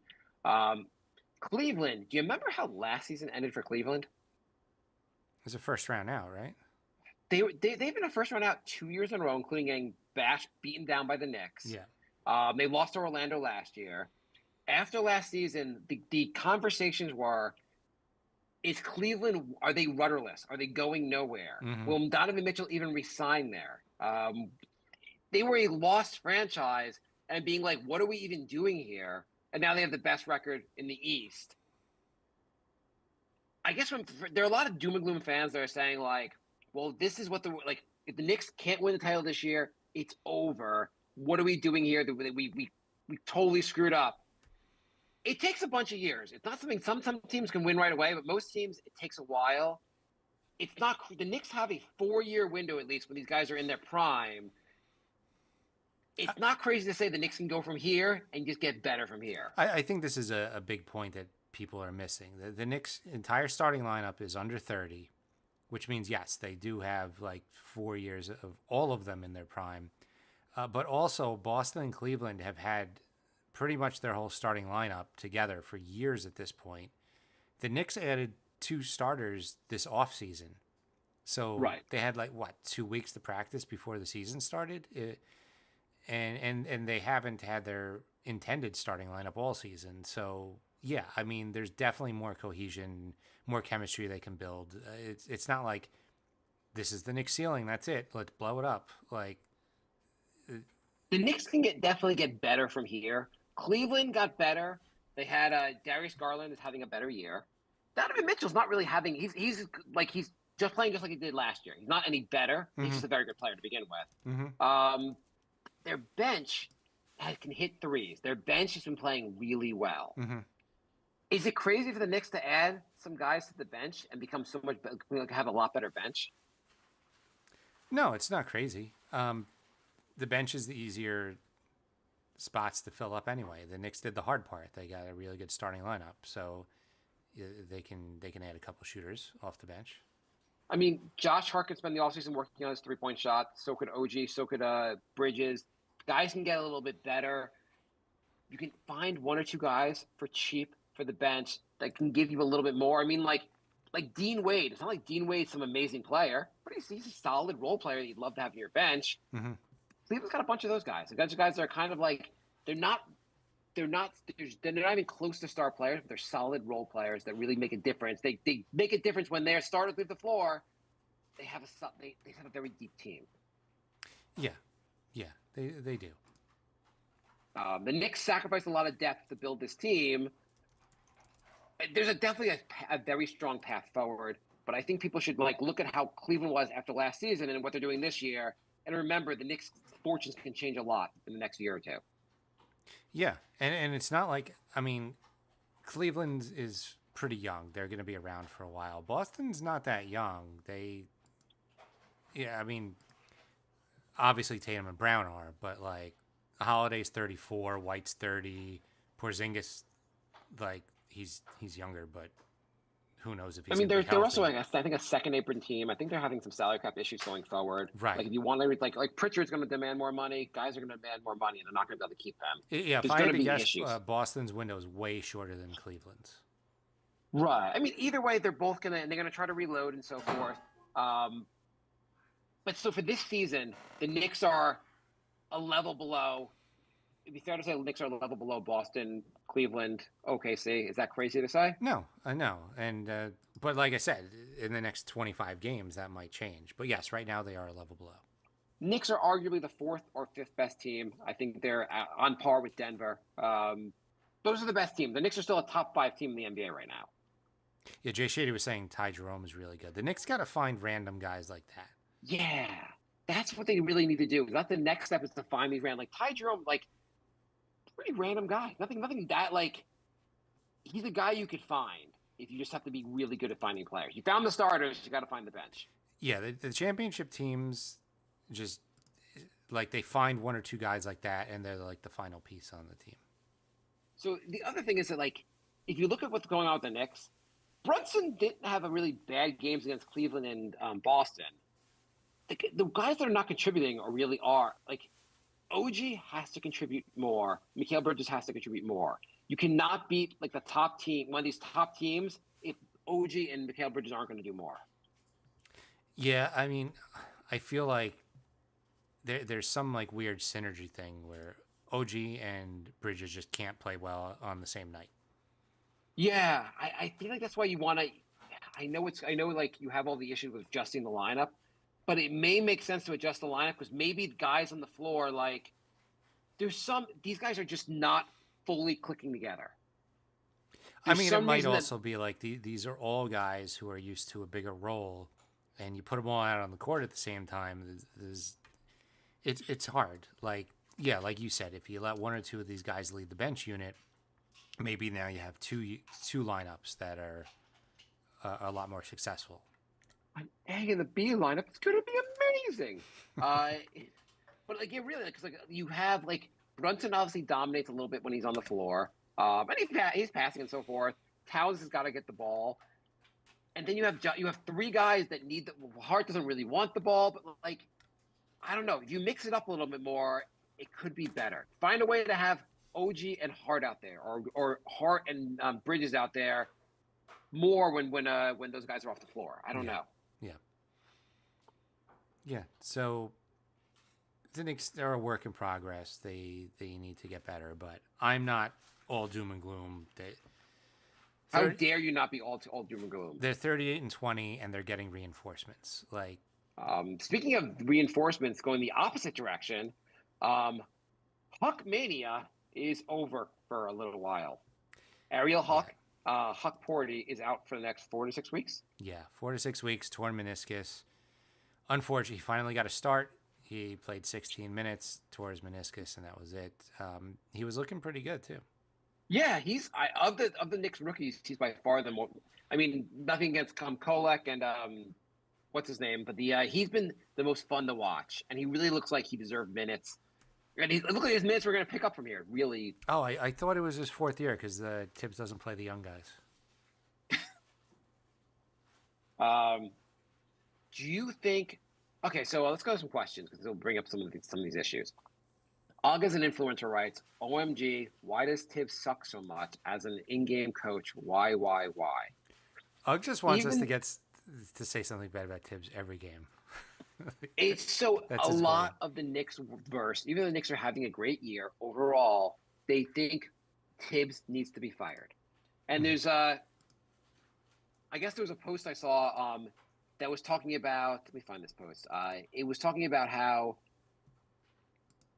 Cleveland, do you remember how last season ended for Cleveland? It was a first round out, right? They've been a first round out 2 years in a row, including getting beaten down by the Knicks. Yeah. They lost to Orlando last year. after last season, the conversations were, is Cleveland, are they rudderless? Are they going nowhere? Will Donovan Mitchell even resign there? They were a lost franchise and being like, what are we even doing here? And now they have the best record in the East. I guess there are a lot of doom and gloom fans that are saying like, well, this is what if the Knicks can't win the title this year, it's over. What are we doing here? We totally screwed up. It takes a bunch of years. It's not something some teams can win right away, but most teams it takes a while. It's not the Knicks have a 4-year window at least when these guys are in their prime. It's not crazy to say the Knicks can go from here and just get better from here. I think this is a big point that people are missing. The Knicks' entire starting lineup is under 30, which means, yes, they do have like 4 years of all of them in their prime. But also, Boston and Cleveland have had pretty much their whole starting lineup together for years at this point. The Knicks added 2 starters this offseason. So they had 2 weeks to practice before the season started? And they haven't had their intended starting lineup all season. So, yeah, I mean, there's definitely more cohesion, more chemistry they can build. It's not like this is the Knicks ceiling. That's it. Let's blow it up. The Knicks can definitely get better from here. Cleveland got better. They had Darius Garland is having a better year. Donovan Mitchell's not really having. He's just playing just like he did last year. He's not any better. He's just a very good player to begin with. Their bench can hit threes. Their bench has been playing really well. Is it crazy for the Knicks to add some guys to the bench and become so much have a lot better bench? No, it's not crazy. The bench is the easier spots to fill up anyway. The Knicks did the hard part. They got a really good starting lineup, so they can add a couple shooters off the bench. I mean, Josh Hart could spend the offseason working on his three-point shot. So could OG. So could Bridges. Guys can get a little bit better. You can find 1 or 2 guys for cheap for the bench that can give you a little bit more. I mean, like Dean Wade. It's not like Dean Wade's some amazing player, but he's a solid role player that you'd love to have on your bench. Cleveland's got a bunch of those guys. The guys that are kind of like they're not even close to star players, but they're solid role players that really make a difference. They make a difference when their starters leave the floor. They have a very deep team. Yeah, they do. The Knicks sacrificed a lot of depth to build this team. There's definitely a very strong path forward, but I think people should look at how Cleveland was after last season and what they're doing this year, and remember the Knicks' fortunes can change a lot in the next year or two. Yeah, and it's not like, I mean, Cleveland is pretty young. They're going to be around for a while. Boston's not that young. I mean, obviously Tatum and Brown are, but Holiday's 34, White's 30, Porzingis, he's younger, but who knows if he's. I mean, they're also I think a second apron team. I think they're having some salary cap issues going forward. Right. If you want to Pritchard's going to demand more money, guys are going to demand more money, and they're not going to be able to keep them. Yeah, if I had to guess, Boston's window is way shorter than Cleveland's. Right. I mean, either way, they're going to try to reload and so forth. But so for this season, the Knicks are a level below. It'd be fair to say the Knicks are a level below Boston, Cleveland, OKC. Is that crazy to say? No, I know. And but like I said, in the next 25 games, that might change. But yes, right now they are a level below. Knicks are arguably the 4th or 5th best team. I think they're on par with Denver. Those are the best teams. The Knicks are still a top 5 team in the NBA right now. Yeah, Jay Shady was saying Ty Jerome is really good. The Knicks got to find random guys like that. Yeah, that's what they really need to do. That's the next step is to find these random, Ty Jerome, pretty random guy. Nothing that he's a guy you could find if you just have to be really good at finding players. You found the starters, you got to find the bench. Yeah, the championship teams just they find 1 or 2 guys like that, and they're the final piece on the team. So the other thing is that if you look at what's going on with the Knicks, Brunson didn't have a really bad games against Cleveland and Boston. The guys that are not contributing are OG has to contribute more. Mikal Bridges has to contribute more. You cannot beat the top team, one of these top teams, if OG and Mikal Bridges aren't going to do more. Yeah, I mean, I feel like there's some weird synergy thing where OG and Bridges just can't play well on the same night. Yeah, I feel like that's why you want to. I know, like you have all the issues with adjusting the lineup, but it may make sense to adjust the lineup because maybe the guys on the floor, like, these guys are just not fully clicking together. I mean, it might also be like these are all guys who are used to a bigger role, and you put them all out on the court at the same time. It's hard. Like, yeah, like you said, if you let one or two of these guys lead the bench unit, maybe now you have two lineups that are a lot more successful. An A and the B lineup, it's going to be amazing. But like, really, because like you have like Brunson obviously dominates a little bit when he's on the floor, and he's passing and so forth. Towns has got to get the ball, and then you have three guys that need Hart doesn't really want the ball, but like, I don't know. If you mix it up a little bit more, it could be better. Find a way to have OG and Hart out there, or Hart and Bridges out there more when those guys are off the floor. I don't know. Yeah. So the Knicks, they're a work in progress. They need to get better, but I'm not all doom and gloom. How dare you not be all doom and gloom? They're 38-20, and they're getting reinforcements. Like, speaking of reinforcements going the opposite direction, Huck Mania is over for a little while. Ariel Huck, Huckporti is out for the next 4 to 6 weeks. Yeah, 4 to 6 weeks, torn meniscus. Unfortunately, he finally got a start. He played 16 minutes, tore his meniscus, and that was it. He was looking pretty good too. Yeah, of the Knicks rookies, he's by far the more. I mean, nothing against Kolek and what's his name, but he's been the most fun to watch, and he really looks like he deserved minutes. And it looks like his minutes were going to pick up from here. Really. Oh, I thought it was his fourth year because Tibbs doesn't play the young guys. Do you think? Okay, so let's go to some questions because it'll bring up some of these issues. Og as an influencer writes, "OMG, why does Tibbs suck so much as an in-game coach? Why? Og just wants us to say something bad about Tibbs every game. It's so a lot of the Knicks verse. Even though the Knicks are having a great year overall, they think Tibbs needs to be fired. And there's I guess there was a post I saw that was talking about. Let me find this post. It was talking about how.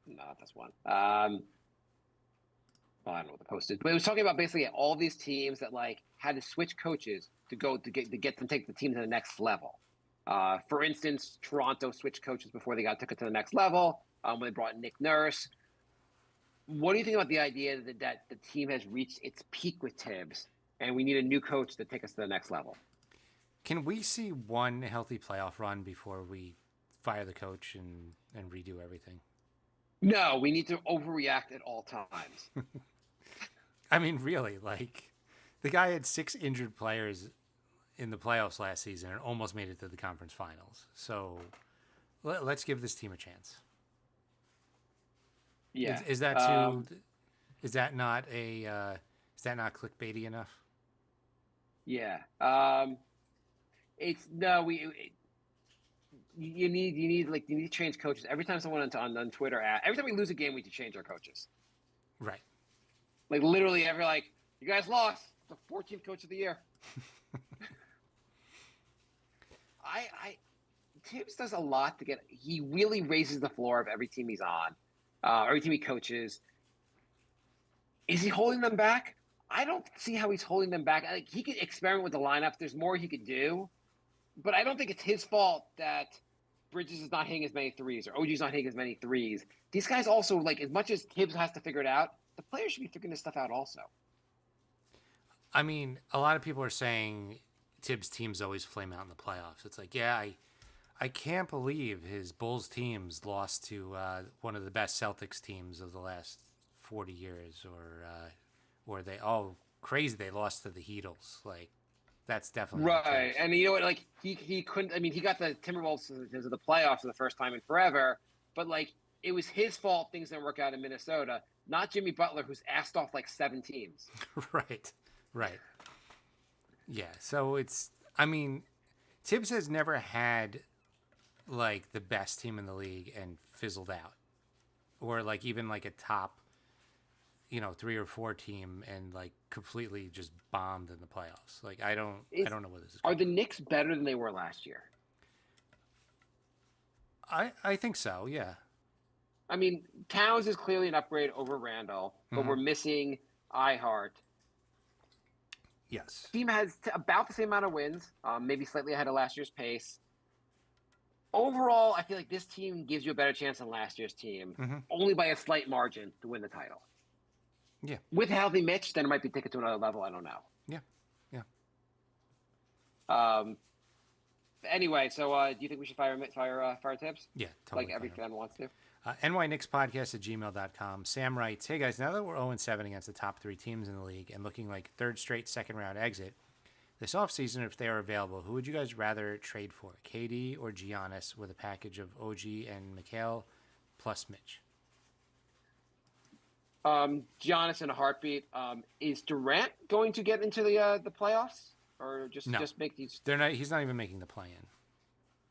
No, that's one. Well, I don't know what the post is, but it was talking about basically all these teams that like had to switch coaches to get them take the team to the next level. For instance, Toronto switched coaches before they took it to the next level when they brought Nick Nurse. What do you think about the idea that the team has reached its peak with Tibbs and we need a new coach to take us to the next level? Can we see one healthy playoff run before we fire the coach and redo everything? No, we need to overreact at all times. I mean, really, like the guy had 6 injured players in the playoffs last season and almost made it to the conference finals. So let's give this team a chance. Yeah. Is that too? Is that not clickbaity enough? Yeah. You need to change coaches every time someone on Twitter every time we lose a game we need to change our coaches. Right. Like literally you guys lost the 14th coach of the year. Tibbs does a lot he really raises the floor of every team he's on, every team he coaches. Is he holding them back? I don't see how he's holding them back. Like he could experiment with the lineup. There's more he could do, but I don't think it's his fault that Bridges is not hitting as many threes or OG's not hitting as many threes. These guys also, like, as much as Tibbs has to figure it out, the players should be figuring this stuff out also. I mean, a lot of people are saying Tibbs' teams always flame out in the playoffs. It's like, yeah, I can't believe his Bulls teams lost to one of the best Celtics teams of the last 40 years, or they crazy they lost to the Heatles. Like that's definitely right. And you know what? Like he couldn't. I mean, he got the Timberwolves into the playoffs for the first time in forever. But like it was his fault things didn't work out in Minnesota, not Jimmy Butler, who's assed off like 7 teams. Right. Yeah. So I mean, Tibbs has never had like the best team in the league and fizzled out, or like even like a top 3 or 4 team and like completely just bombed in the playoffs. Like I don't know what this is. Are the Knicks better than they were last year? I think so. Yeah. I mean, Towns is clearly an upgrade over Randall, but we're missing iHeart. Yes. Team has about the same amount of wins, maybe slightly ahead of last year's pace. Overall, I feel like this team gives you a better chance than last year's team, only by a slight margin to win the title. Yeah. With healthy Mitch, then it might be taken to another level. I don't know. Yeah. Yeah. Anyway, so do you think we should fire Tibbs? Yeah. Totally like every fan wants to. NYKnicksPodcast@gmail.com. Sam writes, "Hey guys, now that we're 0-7 against the top 3 teams in the league and looking like third straight second round exit this offseason, if they are available, who would you guys rather trade for, KD or Giannis, with a package of OG and Mikhail plus Mitch?" Giannis in a heartbeat. Is Durant going to get into the playoffs, or just make these? They're not. He's not even making the play-in.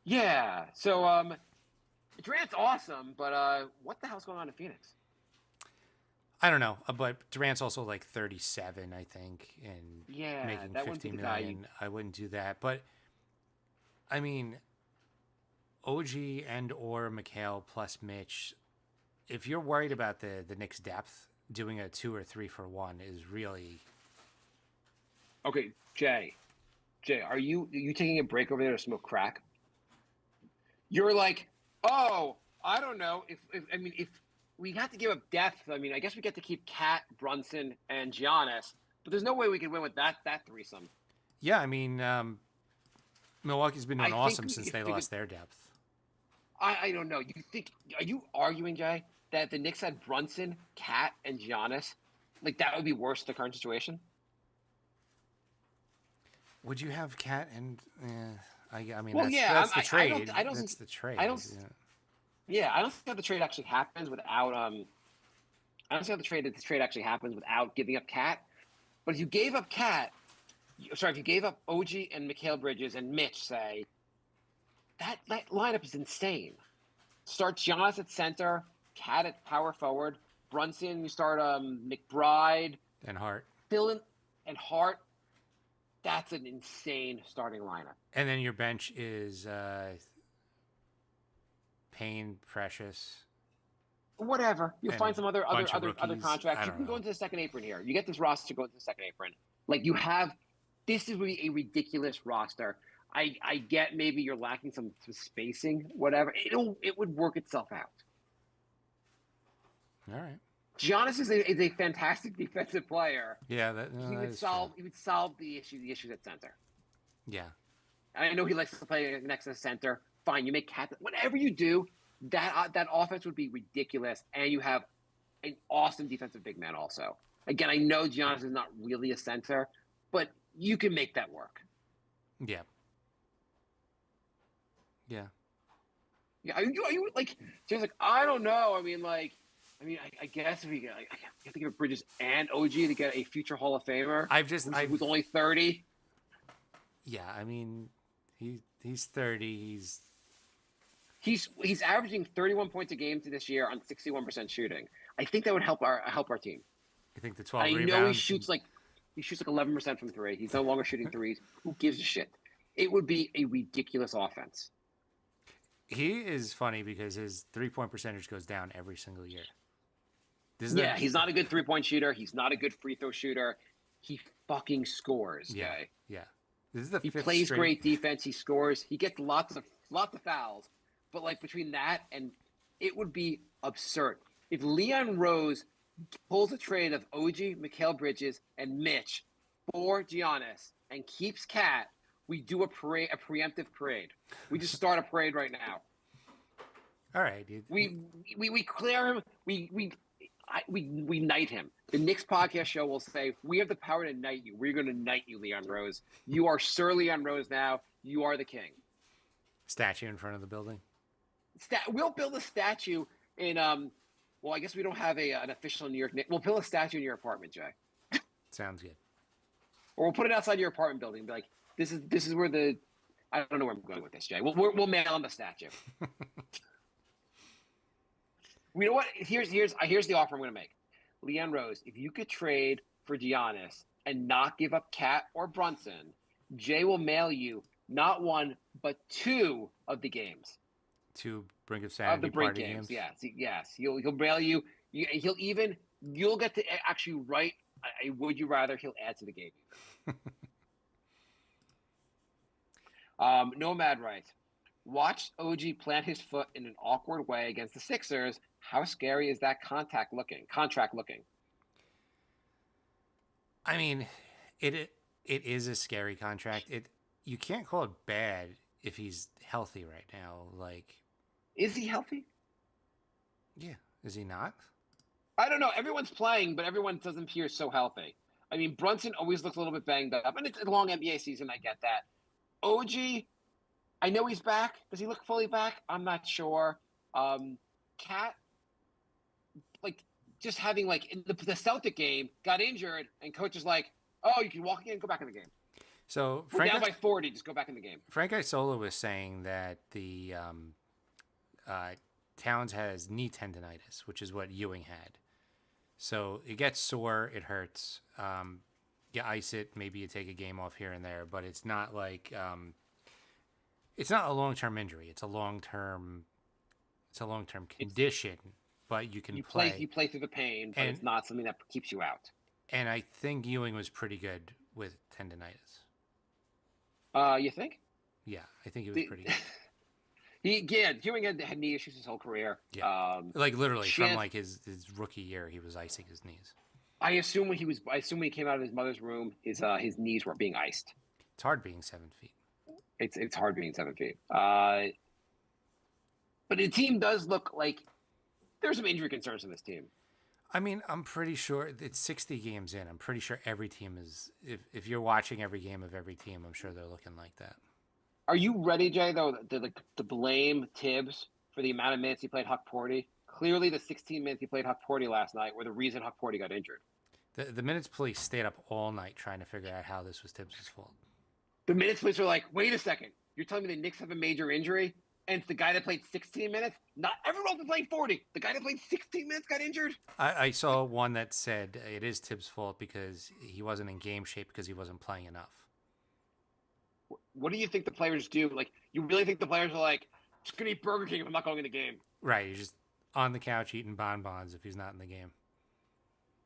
Yeah. So Durant's awesome, but what the hell's going on in Phoenix? I don't know, but Durant's also like 37, I think, and Yeah, making that wouldn't be $15 the guy million. I wouldn't do that. But I mean, OG and or Mikhail plus Mitch. If you're worried about the Knicks' depth, doing a 2 or 3 for 1 is really Okay, Jay, are you taking a break over there to smoke crack? You're like, oh, I don't know. If we have to give up depth, I mean, I guess we get to keep Cat, Brunson, and Giannis, but there's no way we could win with that threesome. Yeah, I mean, Milwaukee's been doing awesome since they lost their depth. I don't know. Are you arguing, Jay, that the Knicks had Brunson, Cat, and Giannis? Like, that would be worse than the current situation? Would you have Cat and? I mean, Well, that's the trade. I don't that's the trade. I don't think that the trade actually happens without. I don't see how the trade actually happens without giving up Cat. But if you gave up if you gave up OG and Mikhail Bridges and Mitch, say, that lineup is insane. Start Giannis at center, Cat at power forward, Brunson. You start McBride and Hart, Dillon, and Hart. That's an insane starting lineup. And then your bench is Payne, Precious. Whatever. You'll find some other contracts. You can go know. into the second apron here. You get this roster, go into the second apron. Like this is really a ridiculous roster. I get maybe you're lacking some spacing, whatever. It would work itself out. All right. Giannis is a fantastic defensive player. Yeah, he would solve the issues at center. Yeah. I know he likes to play next to the center. Fine, you make Cat. Whatever you do, that offense would be ridiculous, and you have an awesome defensive big man also. Again, I know Giannis is not really a center, but you can make that work. Yeah. Yeah. Yeah. Are you like? Just like I don't know. I guess if you have to give Bridges and OG to get a future Hall of Famer. Who's only 30. Yeah, I mean, he's 30. He's averaging 31 points a game this year on 61% shooting. I think that would help our team. I think the 12 rebounds. I know he shoots like 11% from 3. He's no longer shooting threes. Who gives a shit? It would be a ridiculous offense. He is funny because his 3-point percentage goes down every single year. He's not a good 3-point shooter. He's not a good free throw shooter. He fucking scores. Yeah, guy. yeah. This is the he fifth plays straight... great defense. He scores. He gets lots of fouls. But like between that and it would be absurd if Leon Rose pulls a trade of OG, Mikhail Bridges, and Mitch for Giannis and keeps Cat. We do a preemptive parade. We just start a parade right now. All right, dude. We clear him. We knight him. The Knicks podcast show will say, we have the power to knight you. We're going to knight you, Leon Rose. You are Sir Leon Rose now. You are the king. Statue in front of the building? We'll build a statue in, well, I guess we don't have an official New York Knicks. We'll build a statue in your apartment, Jay. Sounds good. Or we'll put it outside your apartment building and be like, this is where I don't know where I'm going with this, Jay. We'll mail him the statue. You know what? Here's the offer I'm going to make. Leon Rose, if you could trade for Giannis and not give up Cat or Brunson, Jay will mail you not one, but 2 of the games. 2 Brink of Sanity Of the Brink party games. games. Yes. He'll mail you. You'll get to actually write a would you rather. He'll add to the game. Nomad writes, watched OG plant his foot in an awkward way against the Sixers. How scary is that contract looking? I mean, it is a scary contract. You can't call it bad if he's healthy right now. Like, is he healthy? Yeah, is he not? I don't know. Everyone's playing, but everyone doesn't appear so healthy. I mean, Brunson always looks a little bit banged up, and it's a long NBA season. I get that. OG, I know he's back. Does he look fully back? I'm not sure. Cat, like, just having, like, in the Celtic game, got injured, and coach is like, oh, you can walk again, go back in the game. So we're down by 40, just go back in the game. Frank Isola was saying that the Towns has knee tendonitis, which is what Ewing had. So it gets sore, it hurts. You ice it, maybe you take a game off here and there, but it's not like it's not a long-term injury. It's a long-term condition, but you can play. You play through the pain, but it's not something that keeps you out. And I think Ewing was pretty good with tendonitis. You think? Yeah, I think he was pretty good. Ewing had knee issues his whole career. Yeah, like literally from like his rookie year, he was icing his knees. I assume when he came out of his mother's room, his knees were being iced. It's hard being 7 feet. It's hard being 7 feet. But the team does look like there's some injury concerns in this team. I mean, I'm pretty sure it's 60 games in. I'm pretty sure every team is. If you're watching every game of every team, I'm sure they're looking like that. Are you ready, Jay? Though to blame Tibbs for the amount of minutes he played Huckporti? Clearly, the 16 minutes he played Huckporti last night were the reason Huckporti got injured. The minutes police stayed up all night trying to figure out how this was Tibbs' fault. The minutes police were like, wait a second. You're telling me the Knicks have a major injury? And it's the guy that played 16 minutes? Not everyone else played 40. The guy that played 16 minutes got injured? I saw one that said it is Tibbs' fault because he wasn't in game shape because he wasn't playing enough. What do you think the players do? Like, you really think the players are like, just going to eat Burger King if I'm not going in the game? Right. He's just on the couch eating bonbons if he's not in the game.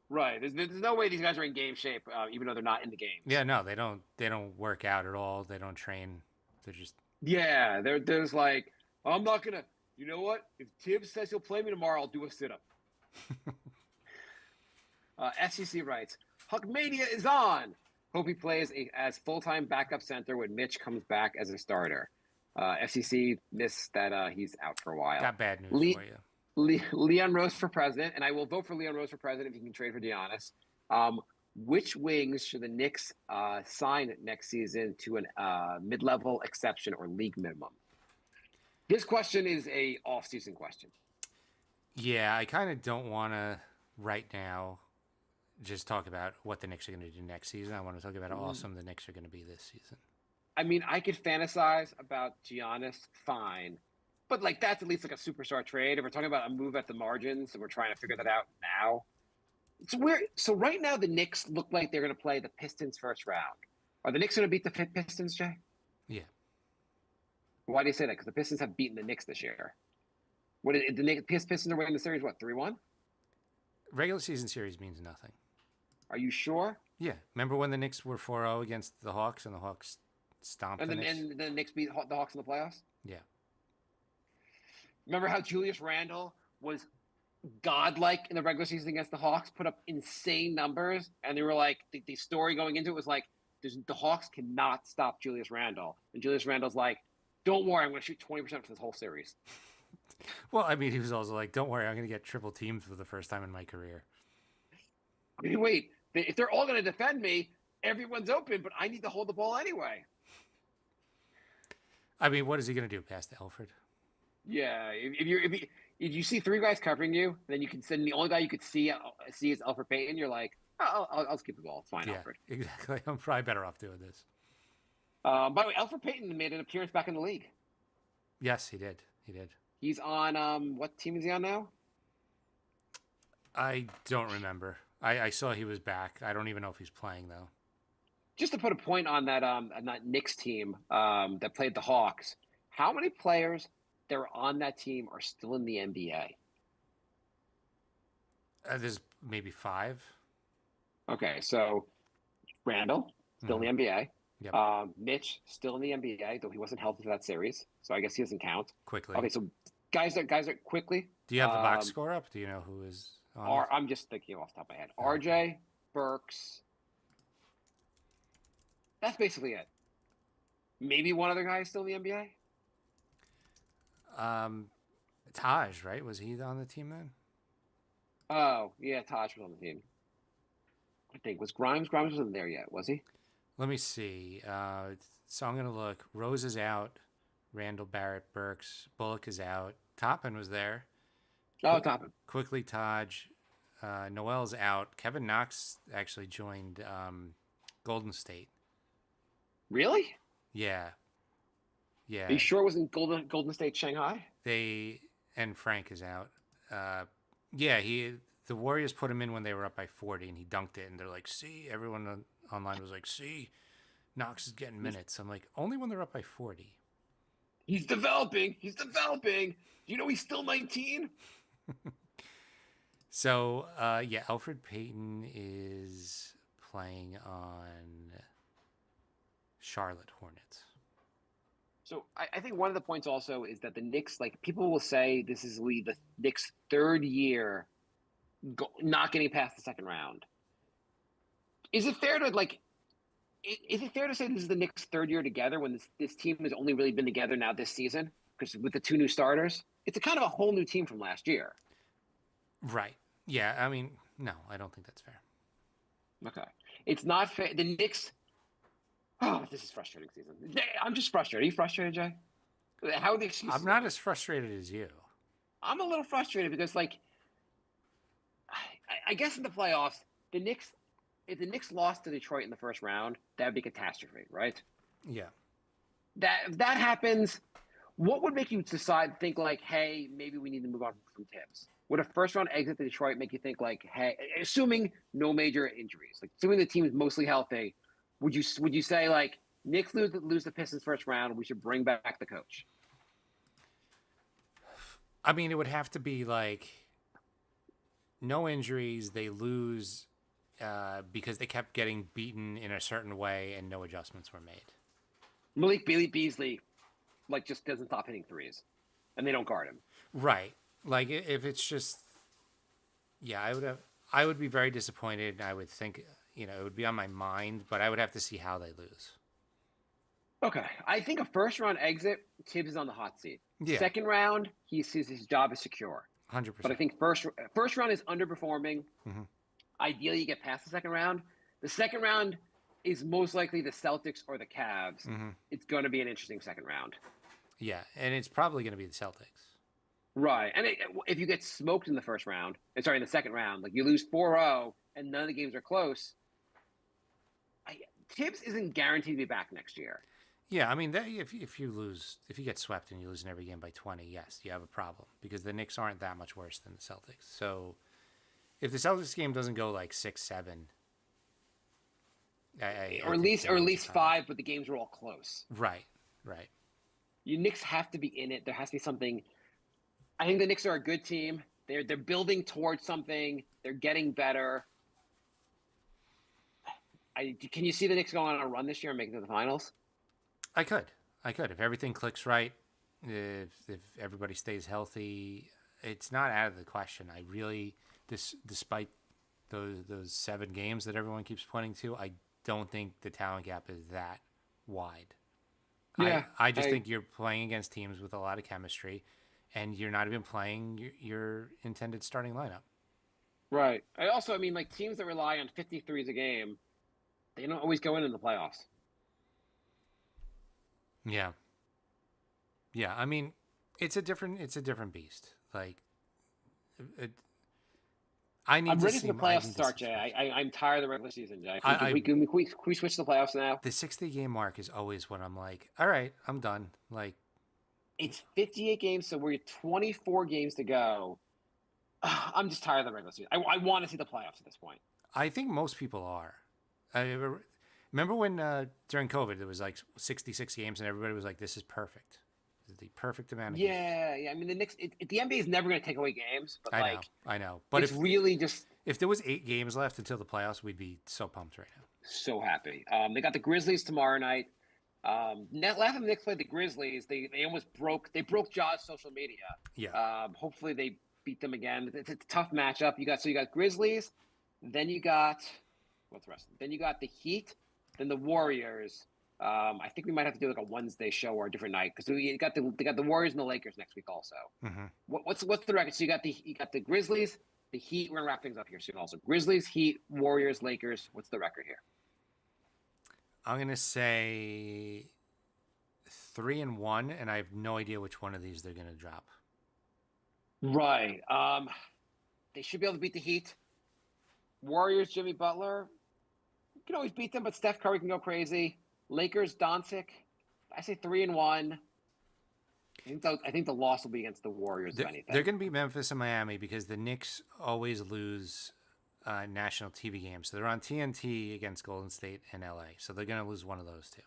Right. There's no way these guys are in game shape, even though they're not in the game. Yeah, no, they don't work out at all. They don't train. They're just... Yeah, there's like, I'm not going to, you know what? If Tibbs says he'll play me tomorrow, I'll do a sit-up. SEC writes, Huckmania is on. Hope he plays as full-time backup center when Mitch comes back as a starter. FCC missed that he's out for a while. Got bad news for you. Leon Rose for president, and I will vote for Leon Rose for president if he can trade for Giannis. Which wings should the Knicks sign next season to a mid-level exception or league minimum? This question is a off-season question. Yeah, I kind of don't want to right now just talk about what the Knicks are going to do next season. I want to talk about how awesome the Knicks are going to be this season. I mean, I could fantasize about Giannis, fine. But, like, that's at least like a superstar trade. If we're talking about a move at the margins and we're trying to figure that out now. It's weird. So right now the Knicks look like they're going to play the Pistons first round. Are the Knicks going to beat the Pistons, Jay? Yeah. Why do you say that? Because the Pistons have beaten the Knicks this year. What is the Pistons are winning the series? What, 3-1? Regular season series means nothing. Are you sure? Yeah. Remember when the Knicks were 4-0 against the Hawks and the Hawks stomped the Knicks? And the Knicks beat the Hawks in the playoffs? Yeah. Remember how Julius Randle was godlike in the regular season against the Hawks, put up insane numbers, and they were like, the story going into it was like, the Hawks cannot stop Julius Randle. And Julius Randle's like, don't worry, I'm going to shoot 20% for this whole series. Well, I mean, he was also like, don't worry, I'm going to get triple teamed for the first time in my career. I mean, wait, if they're all going to defend me, everyone's open, but I need to hold the ball anyway. I mean, what is he going to do? Pass to Elfrid? Yeah, if you see three guys covering you, then you can send the only guy you could see is Elfrid Payton. You're like, I'll just keep the ball. It's fine, yeah, Elfrid. Exactly. I'm probably better off doing this. By the way, Elfrid Payton made an appearance back in the league. Yes, he did. He did. He's on what team is he on now? I don't remember. I saw he was back. I don't even know if he's playing though. Just to put a point on that Knicks team that played the Hawks, how many players that are on that team are still in the NBA? There's maybe 5. Okay, so Randall still in the NBA. Yep. Mitch still in the NBA, though he wasn't healthy for that series, so I guess he doesn't count. Quickly. Okay, so guys that quickly. Do you have the box score up? Do you know who is on? I'm just thinking off the top of my head. RJ, Burks. That's basically it. Maybe one other guy is still in the NBA. Taj, right? Was he on the team then? Oh yeah, Taj was on the team. I think was Grimes. Grimes wasn't there yet, was he? Let me see. So I'm gonna look. Rose is out. Randall, Barrett, Burks, Bullock is out. Toppin was there. Oh, Toppin. Quickly, Taj. Noel's out. Kevin Knox actually joined Golden State. Really? Yeah. Yeah. Are you sure it wasn't Golden State Shanghai? And Frank is out. Yeah, the Warriors put him in when they were up by 40 and he dunked it and they're like, see, everyone online was like, see, Knox is getting minutes. I'm like, only when they're up by 40. He's developing. He's developing. You know he's still 19? So, yeah, Alfred Payton is playing on Charlotte Hornets. So I think one of the points also is that the Knicks, like people will say this is the Knicks' third year not getting past the second round. Is it fair to is it fair to say this is the Knicks' third year together when this team has only really been together now this season? Because with the 2 new starters, it's a kind of a whole new team from last year. Right. Yeah, I mean, no, I don't think that's fair. Okay. It's not fair. The Knicks... Oh, this is frustrating season. I'm just frustrated. Are you frustrated, Jay? How are the excuses? I'm not as frustrated as you. I'm a little frustrated because, I guess in the playoffs, if the Knicks lost to Detroit in the first round, that would be catastrophe, right? Yeah. If that happens, what would make you think hey, maybe we need to move on from Tibbs? Would a first round exit to Detroit make you think hey, assuming no major injuries, assuming the team is mostly healthy, would you say Knicks lose the Pistons first round, we should bring back the coach? I mean, it would have to be no injuries, they lose because they kept getting beaten in a certain way and no adjustments were made. Malik Beasley just doesn't stop hitting threes and they don't guard him. Right. If it's just, yeah, I would be very disappointed. I would think, it would be on my mind, but I would have to see how they lose. Okay. I think a first round exit, Tibbs is on the hot seat. Yeah. Second round, he sees his job is secure. 100%. But I think first round is underperforming. Mm-hmm. Ideally, you get past the second round. The second round is most likely the Celtics or the Cavs. Mm-hmm. It's going to be an interesting second round. Yeah, and it's probably going to be the Celtics. Right. And if you get smoked in the in the second round, you lose 4-0 and none of the games are close, Tibbs isn't guaranteed to be back next year. Yeah, I mean, if you get swept and you lose in every game by 20, yes, you have a problem because the Knicks aren't that much worse than the Celtics. So if the Celtics game doesn't go 6-7, or at least 5, but the games are all close. Right. You Knicks have to be in it. There has to be something. I think the Knicks are a good team. They're building towards something. They're getting better. Can you see the Knicks going on a run this year and making it to the finals? I could. If everything clicks right, if everybody stays healthy, it's not out of the question. I really, despite those 7 games that everyone keeps pointing to, I don't think the talent gap is that wide. Yeah, I just think you're playing against teams with a lot of chemistry, and you're not even playing your intended starting lineup. Right. Teams that rely on 53s a game, they don't always go in the playoffs. Yeah. I mean, it's a different beast. I'm ready for the playoffs to start, Jay. I'm tired of the regular season, Jay. Can we switch to the playoffs now? The 60-game mark is always when I'm like, all right, I'm done. It's 58 games, so we're 24 games to go. I'm just tired of the regular season. I want to see the playoffs at this point. I think most people are. Remember when during COVID there was like 66 games and everybody was like, "This is perfect. This is the perfect amount of games." Yeah. I mean, the Knicks. The NBA is never going to take away games, but I know. But it's really just if there was 8 games left until the playoffs, we'd be so pumped right now. so happy. They got the Grizzlies tomorrow night. Last time the Knicks played the Grizzlies, they almost broke Ja's social media. Yeah. Hopefully they beat them again. It's a tough matchup. You got Grizzlies, then you got what's the rest? Then you got the Heat, then the Warriors. I think we might have to do like a Wednesday show or a different night because they got the Warriors and the Lakers next week also. Mm-hmm. What's the record? So you got the Grizzlies, the Heat. We're gonna wrap things up here soon. Also, Grizzlies, Heat, Warriors, Lakers. What's the record here? I'm gonna say 3-1, and I have no idea which one of these they're gonna drop. Right. They should be able to beat the Heat. Warriors, Jimmy Butler. You can always beat them, but Steph Curry can go crazy. Lakers, Doncic. I say 3-1. I think the loss will be against the Warriors. If anything, they're going to beat Memphis and Miami because the Knicks always lose national TV games. So they're on TNT against Golden State and LA. So they're going to lose one of those two.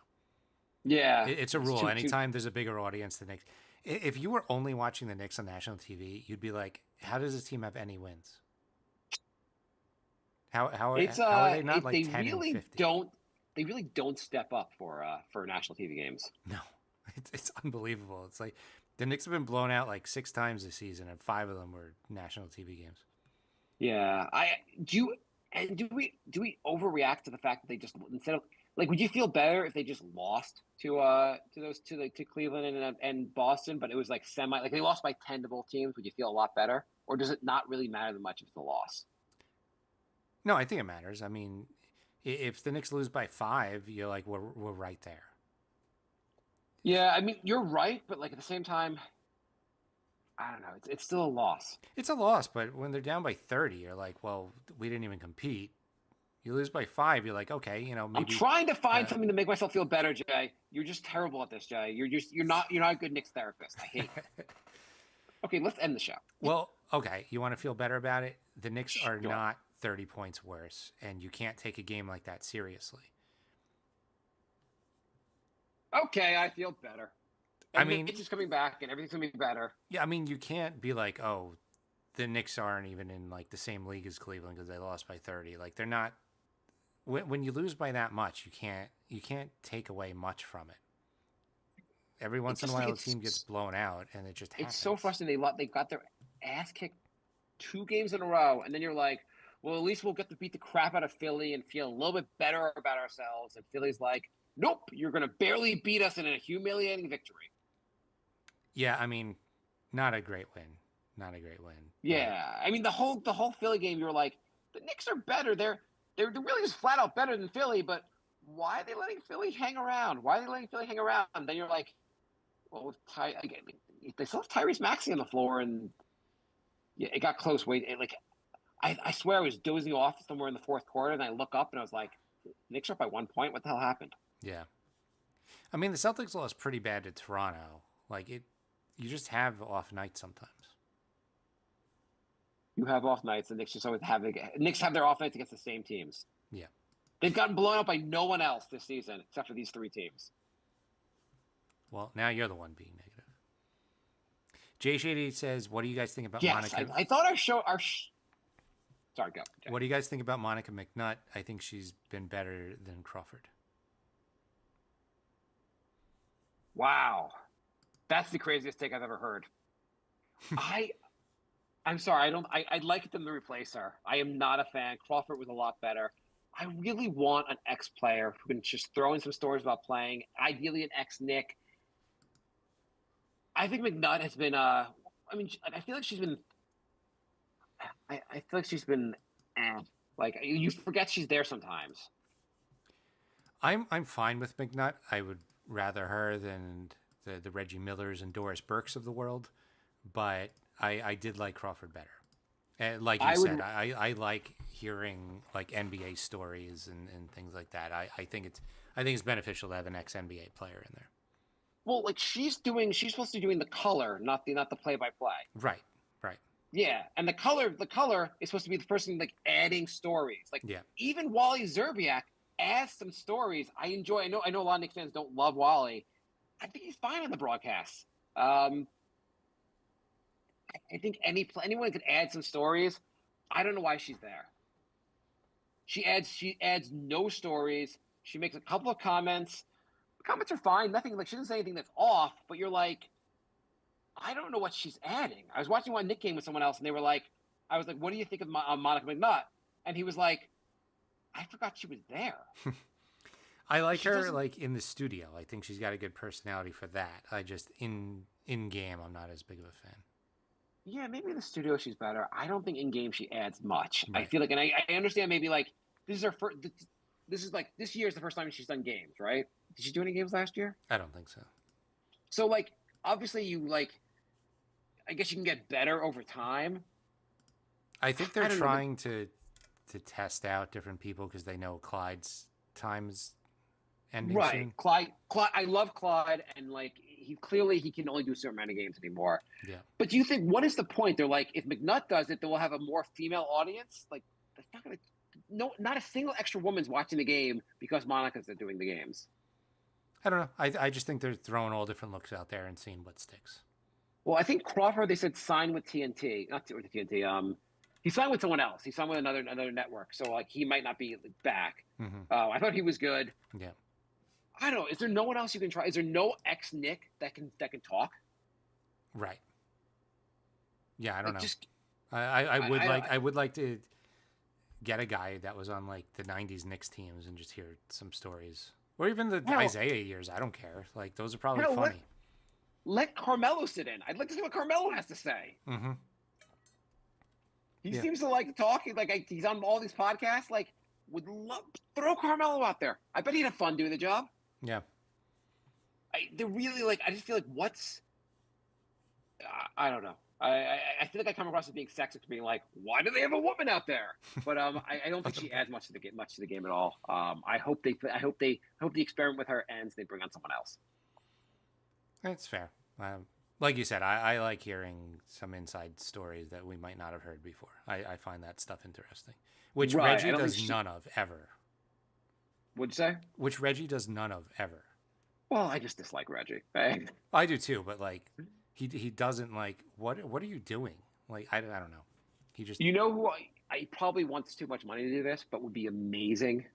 Yeah, it's a rule. Anytime there's a bigger audience, the Knicks. If you were only watching the Knicks on national TV, you'd be like, "How does this team have any wins? How are they not like 10 really and 50? They really don't step up for national TV games. No, it's unbelievable. It's like the Knicks have been blown out like 6 times this season, and 5 of them were national TV games. Yeah, do we overreact to the fact that they just instead of like would you feel better if they just lost to Cleveland and Boston, but it was like like they lost by 10 to both teams? Would you feel a lot better, or does it not really matter that much if it's a loss? No, I think it matters. I mean, if the Knicks lose by 5, you're like, we're right there. Yeah, I mean, you're right, but like at the same time, I don't know. It's still a loss. It's a loss, but when they're down by 30, you're like, well, we didn't even compete. You lose by 5, you're like, okay, maybe. I'm trying to find something to make myself feel better, Jay. You're just terrible at this, Jay. You're not a good Knicks therapist. I hate it. Okay, let's end the show. Well, okay, you want to feel better about it? The Knicks are not 30 points worse, and you can't take a game like that seriously. Okay, I feel better. I mean, it's just coming back, and everything's gonna be better. Yeah, I mean, you can't be like, oh, the Knicks aren't even in like the same league as Cleveland because they lost by 30. Like they're not. When you lose by that much, you can't take away much from it. Every once in a while, a team gets blown out, and it just happens. It's so frustrating. They got their ass kicked 2 games in a row, and then you're like, well, at least we'll get to beat the crap out of Philly and feel a little bit better about ourselves. And Philly's like, nope, you're going to barely beat us in a humiliating victory. Yeah, I mean, not a great win. Not a great win. Yeah, I mean, the whole Philly game, you're like, the Knicks are better. They're really just flat out better than Philly, but why are they letting Philly hang around? Then you're like, well, they still have Tyrese Maxey on the floor, and yeah, it got close. I swear I was dozing off somewhere in the 4th quarter, and I look up and I was like, Knicks are up by 1 point. What the hell happened? Yeah. I mean, the Celtics lost pretty bad to Toronto. Like, you just have off nights sometimes. You have off nights. The Knicks just always have Knicks have their off nights against the same teams. Yeah. They've gotten blown out by no one else this season except for these 3 teams. Well, now you're the one being negative. Jay Shady says, what do you guys think about Monica? I thought Sorry, go. Jay. What do you guys think about Monica McNutt? I think she's been better than Crawford. Wow. That's the craziest take I've ever heard. I'm sorry. I'd like them to replace her. I am not a fan. Crawford was a lot better. I really want an ex-player who can just throw in some stories about playing, ideally an ex-Knick. I think McNutt has been I feel like she's been like you forget she's there sometimes. I'm fine with McNutt. I would rather her than the Reggie Millers and Doris Burks of the world, but I did like Crawford better. And like you said, I like hearing like NBA stories and things like that. I think it's beneficial to have an ex-NBA player in there. Well, like she's supposed to be doing the color, not the play-by-play. Right. Yeah, and the color is supposed to be the person like adding stories. Like Yeah. even Wally Zerbiak adds some stories. I enjoy. I know a lot of Knicks fans don't love Wally. I think he's fine on the broadcast. I think anyone could add some stories. I don't know why she's there. She adds no stories. She makes a couple of comments. The comments are fine. Nothing like she doesn't say anything that's off. But you're like, I don't know what she's adding. I was watching one Nick game with someone else, and they were like, I was like, what do you think of Monica McNutt? And he was like, I forgot she was there. I like her like in the studio. I think she's got a good personality for that. I just in game, I'm not as big of a fan. Yeah, maybe in the studio she's better. I don't think in game she adds much. Right. I feel like, and I understand maybe like this is her first. This is like this year is the first time she's done games, right? Did she do any games last year? I don't think so. So like obviously you like, I guess you can get better over time. I think they're trying to test out different people because they know Clyde's time's ending Right, soon. Clyde. I love Clyde, and like he can only do a certain amount of games anymore. Yeah. But do you think what is the point? They're like, if McNutt does it, they will have a more female audience. Like that's not gonna. No, not a single extra woman's watching the game because Monica's doing the games. I don't know. I just think they're throwing all different looks out there and seeing what sticks. Well, I think Crawford, they said signed with TNT, not with TNT. He signed with someone else. He signed with another network. So like he might not be back. Mm-hmm. I thought he was good. Yeah. I don't know. Is there no one else you can try? Is there no ex Nick that can talk? Right. Yeah, I don't know. Just I would like to get a guy that was on like the '90s Knicks teams and just hear some stories, or even the Isaiah years. I don't care. Like those are probably funny. Let Carmelo sit in. I'd like to see what Carmelo has to say. Mm-hmm. He seems to like talking. Like he's on all these podcasts. Like would love throw Carmelo out there. I bet he'd have fun doing the job. Yeah. They're really like. I just feel like what's. I don't know. I feel like I come across as being sexist, being like, why do they have a woman out there? But I don't think she adds much to the game at all. I hope the experiment with her ends. They bring on someone else. That's fair. Like you said, I like hearing some inside stories that we might not have heard before. I find that stuff interesting, which Reggie does none of ever. What'd you say? Which Reggie does none of ever. Well, I just dislike Reggie. I do too, but like he doesn't like what are you doing? Like I don't know. He just who I probably wants too much money to do this, but would be amazing,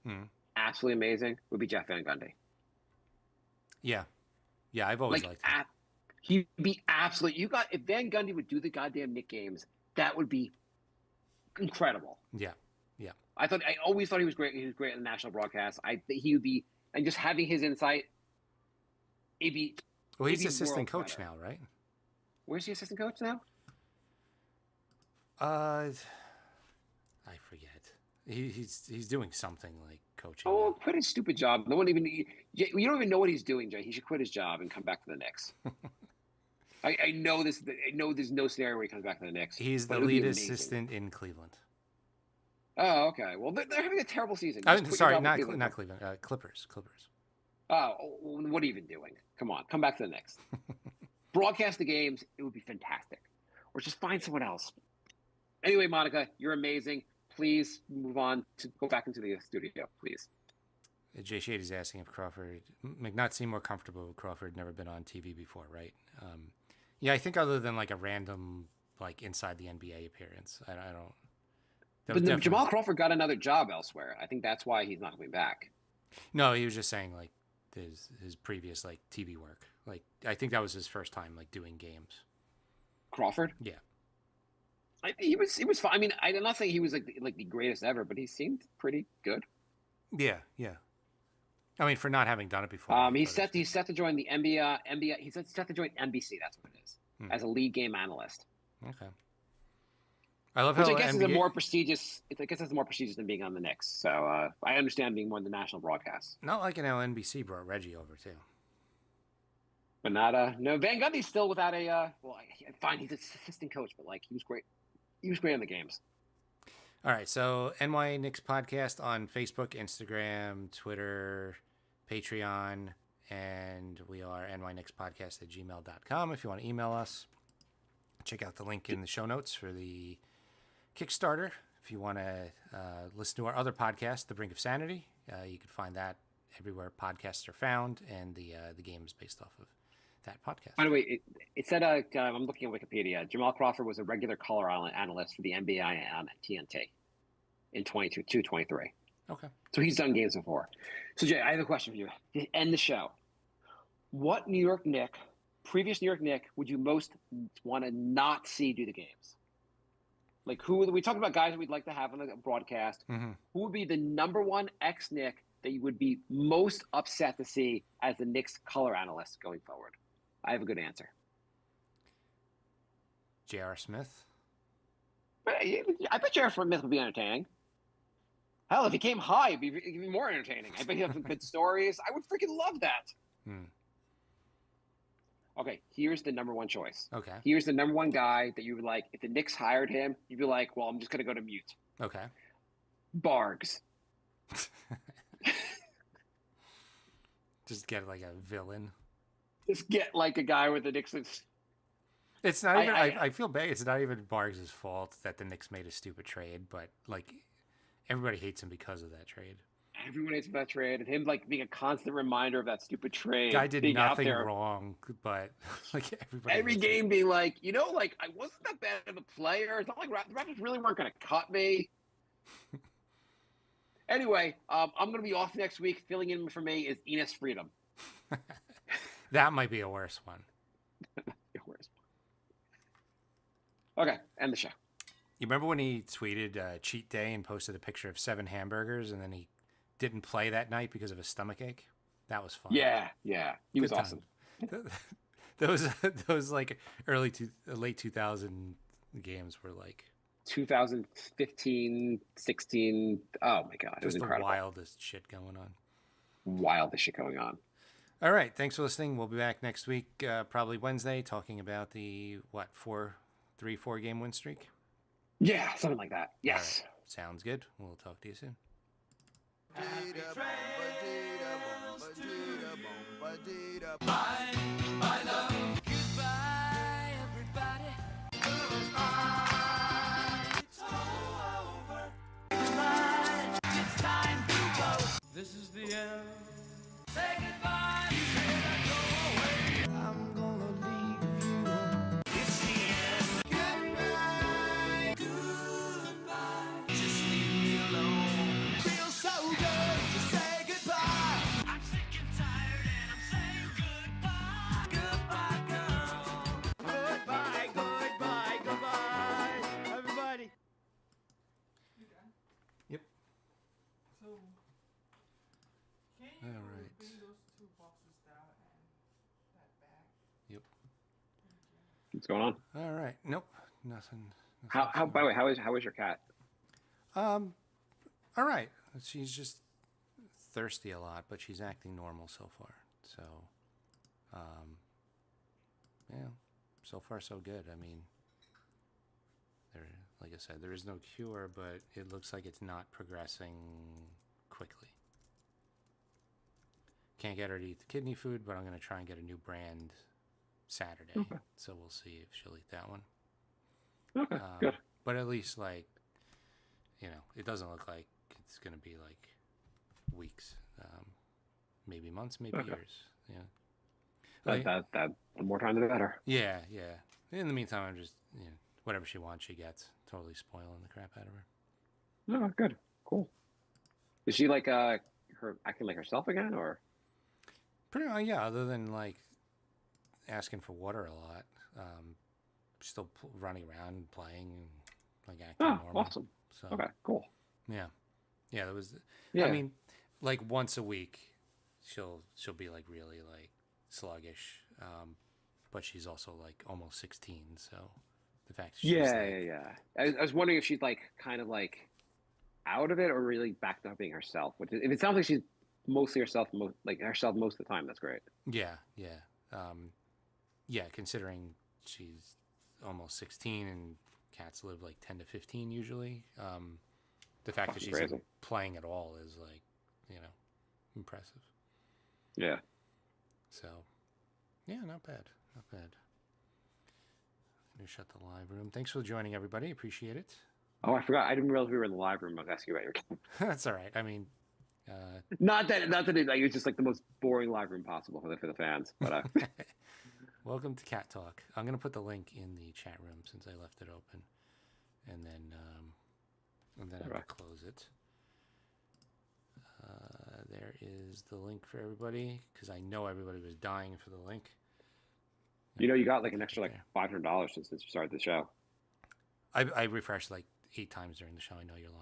absolutely amazing. Would be Jeff Van Gundy. Yeah, I've always liked him. He'd be absolutely. If Van Gundy would do the goddamn Knick games, that would be incredible. Yeah. I always thought he was great. He was great in the national broadcast. He would be, and just having his insight, it'd be. Well, he's assistant coach now, right? Where's the assistant coach now? I forget. He's doing something like coaching. Oh, quit his stupid job. No one even. You don't even know what he's doing, Jay. He should quit his job and come back to the Knicks. I know this. I know there's no scenario where he comes back to the Knicks. He's the lead assistant in Cleveland. Oh, okay. Well, they're having a terrible season. Sorry, not Cleveland. Clippers. Oh, what are you even doing? Come on, come back to the Knicks. Broadcast the games. It would be fantastic. Or just find someone else. Anyway, Monica, you're amazing. Please move on to go back into the studio, please. Jay Shade is asking if McNutt seemed more comfortable with Crawford. Never been on TV before, right? Yeah, I think other than like a random like inside the NBA appearance, I don't. But Jamal Crawford got another job elsewhere. I think that's why he's not coming back. No, he was just saying like his previous like TV work. Like I think that was his first time like doing games. Crawford? Yeah. He was fine. I mean, I'm not saying he was like the greatest ever, but he seemed pretty good. Yeah. I mean, for not having done it before. He's set to join the NBA. He's set to join NBC. That's what it is, as a lead game analyst. Okay. I love Which how I guess NBA... is more prestigious. I guess it's more prestigious than being on the Knicks. So I understand being more in the national broadcast. Not like how NBC brought Reggie over too. But not no. Van Gundy's still without a. Fine, he's an assistant coach, but like he was great. He was great in the games. All right, so NY Knicks podcast on Facebook, Instagram, Twitter, Patreon, and we are nyknickspodcast@gmail.com if you want to email us. check out the link in the show notes for the Kickstarter. If you want to listen to our other podcast, The Brink of Sanity, you can find that everywhere podcasts are found, and the game is based off of that podcast. By the way, it said, I'm looking at Wikipedia, Jamal Crawford was a regular color analyst for the NBA on TNT in 22-23. Okay. So he's done games before. So, Jay, I have a question for you. To end the show, what previous New York Knick, would you most want to not see do the games? Like, we talked about guys that we'd like to have on the broadcast. Mm-hmm. Who would be the number one ex-Knick that you would be most upset to see as the Knicks color analyst going forward? I have a good answer. J.R. Smith. I bet J.R. Smith would be entertaining. Hell, if he came high, it'd be even more entertaining. I bet he'd have some good stories. I would freaking love that. Okay, here's the number one choice. Okay. Here's the number one guy that you would like. If the Knicks hired him, you'd be like, well, I'm just going to go to mute. Okay. Bargs. Just get like a villain. Just get like a guy with the Knicks. It's not even. I feel bad. It's not even Bargs' fault that the Knicks made a stupid trade, but like everybody hates him because of that trade. Everyone hates that trade, and him like being a constant reminder of that stupid trade. Guy did nothing wrong, but like everybody. Every game being like, like I wasn't that bad of a player. It's not like the Raptors really weren't going to cut me. Anyway, I'm going to be off next week. Filling in for me is Enos Freedom. That might be a worse one. Okay, end the show. You remember when he tweeted cheat day and posted a picture of 7 hamburgers, and then he didn't play that night because of a stomach ache? That was fun. Yeah, he was awesome. those like late 2000 games were like 2015, 16. Oh my God, it was incredible. The wildest shit going on. All right, thanks for listening. We'll be back next week, probably Wednesday, talking about the 4 game win streak. Yeah, something like that. Yes. Right. Sounds good. We'll talk to you soon. Goodbye, everybody. It's all over. Goodbye. It's time to go. This is the end. Say goodbye. You better go away. I'm gonna leave you. It's the end. Goodbye. Goodbye. Just leave me alone. Feels so good to say goodbye. I'm sick and tired and I'm saying goodbye. Goodbye, girl. Goodbye, goodbye, goodbye. Everybody. You done? Yep. So, can you All right. bring those 2 boxes down and that back? Yep. What's going on? All right. Nope. Nothing. How? By the way, how is your cat? All right. She's just thirsty a lot, but she's acting normal so far. So, yeah, so far so good. I mean, like I said, there is no cure, but it looks like it's not progressing quickly. Can't get her to eat the kidney food, but I'm going to try and get a new brand Saturday. Okay. So we'll see if she'll eat that one. Okay, good. But at least, like, it doesn't look like it's going to be like weeks, maybe months, maybe years. Yeah. That the more time the better. Yeah. In the meantime, I'm just, whatever she wants, she gets. Totally spoiling the crap out of her. Oh, good. Cool. Is she like her acting like herself again, or? Pretty much, yeah. Other than like asking for water a lot, still running around and playing and like acting normal. Awesome. So, Okay, cool. Yeah, there was. Yeah. I mean, like once a week, she'll be like really like sluggish, but she's also like almost 16, so the fact she's Yeah. I was wondering if she's like kind of like out of it or really back to being herself. If it sounds like she's mostly herself, most of the time, that's great. Yeah. Considering she's almost 16 and cats live like 10 to 15 usually, the fact that she's like, playing at all is like, impressive. Yeah. So, yeah, not bad. me shut the live room. Thanks for joining, everybody. Appreciate it. Oh, I forgot. I didn't realize we were in the live room. I was asking about your game. That's all right. I mean, not that it was just like the most boring live room possible for the fans. But welcome to Cat Talk. I'm gonna put the link in the chat room since I left it open, and then I'm gonna close it. There is the link for everybody because I know everybody was dying for the link. You got like an extra like $500 since you started the show. I refreshed like 8 times during the show. I know you're lying.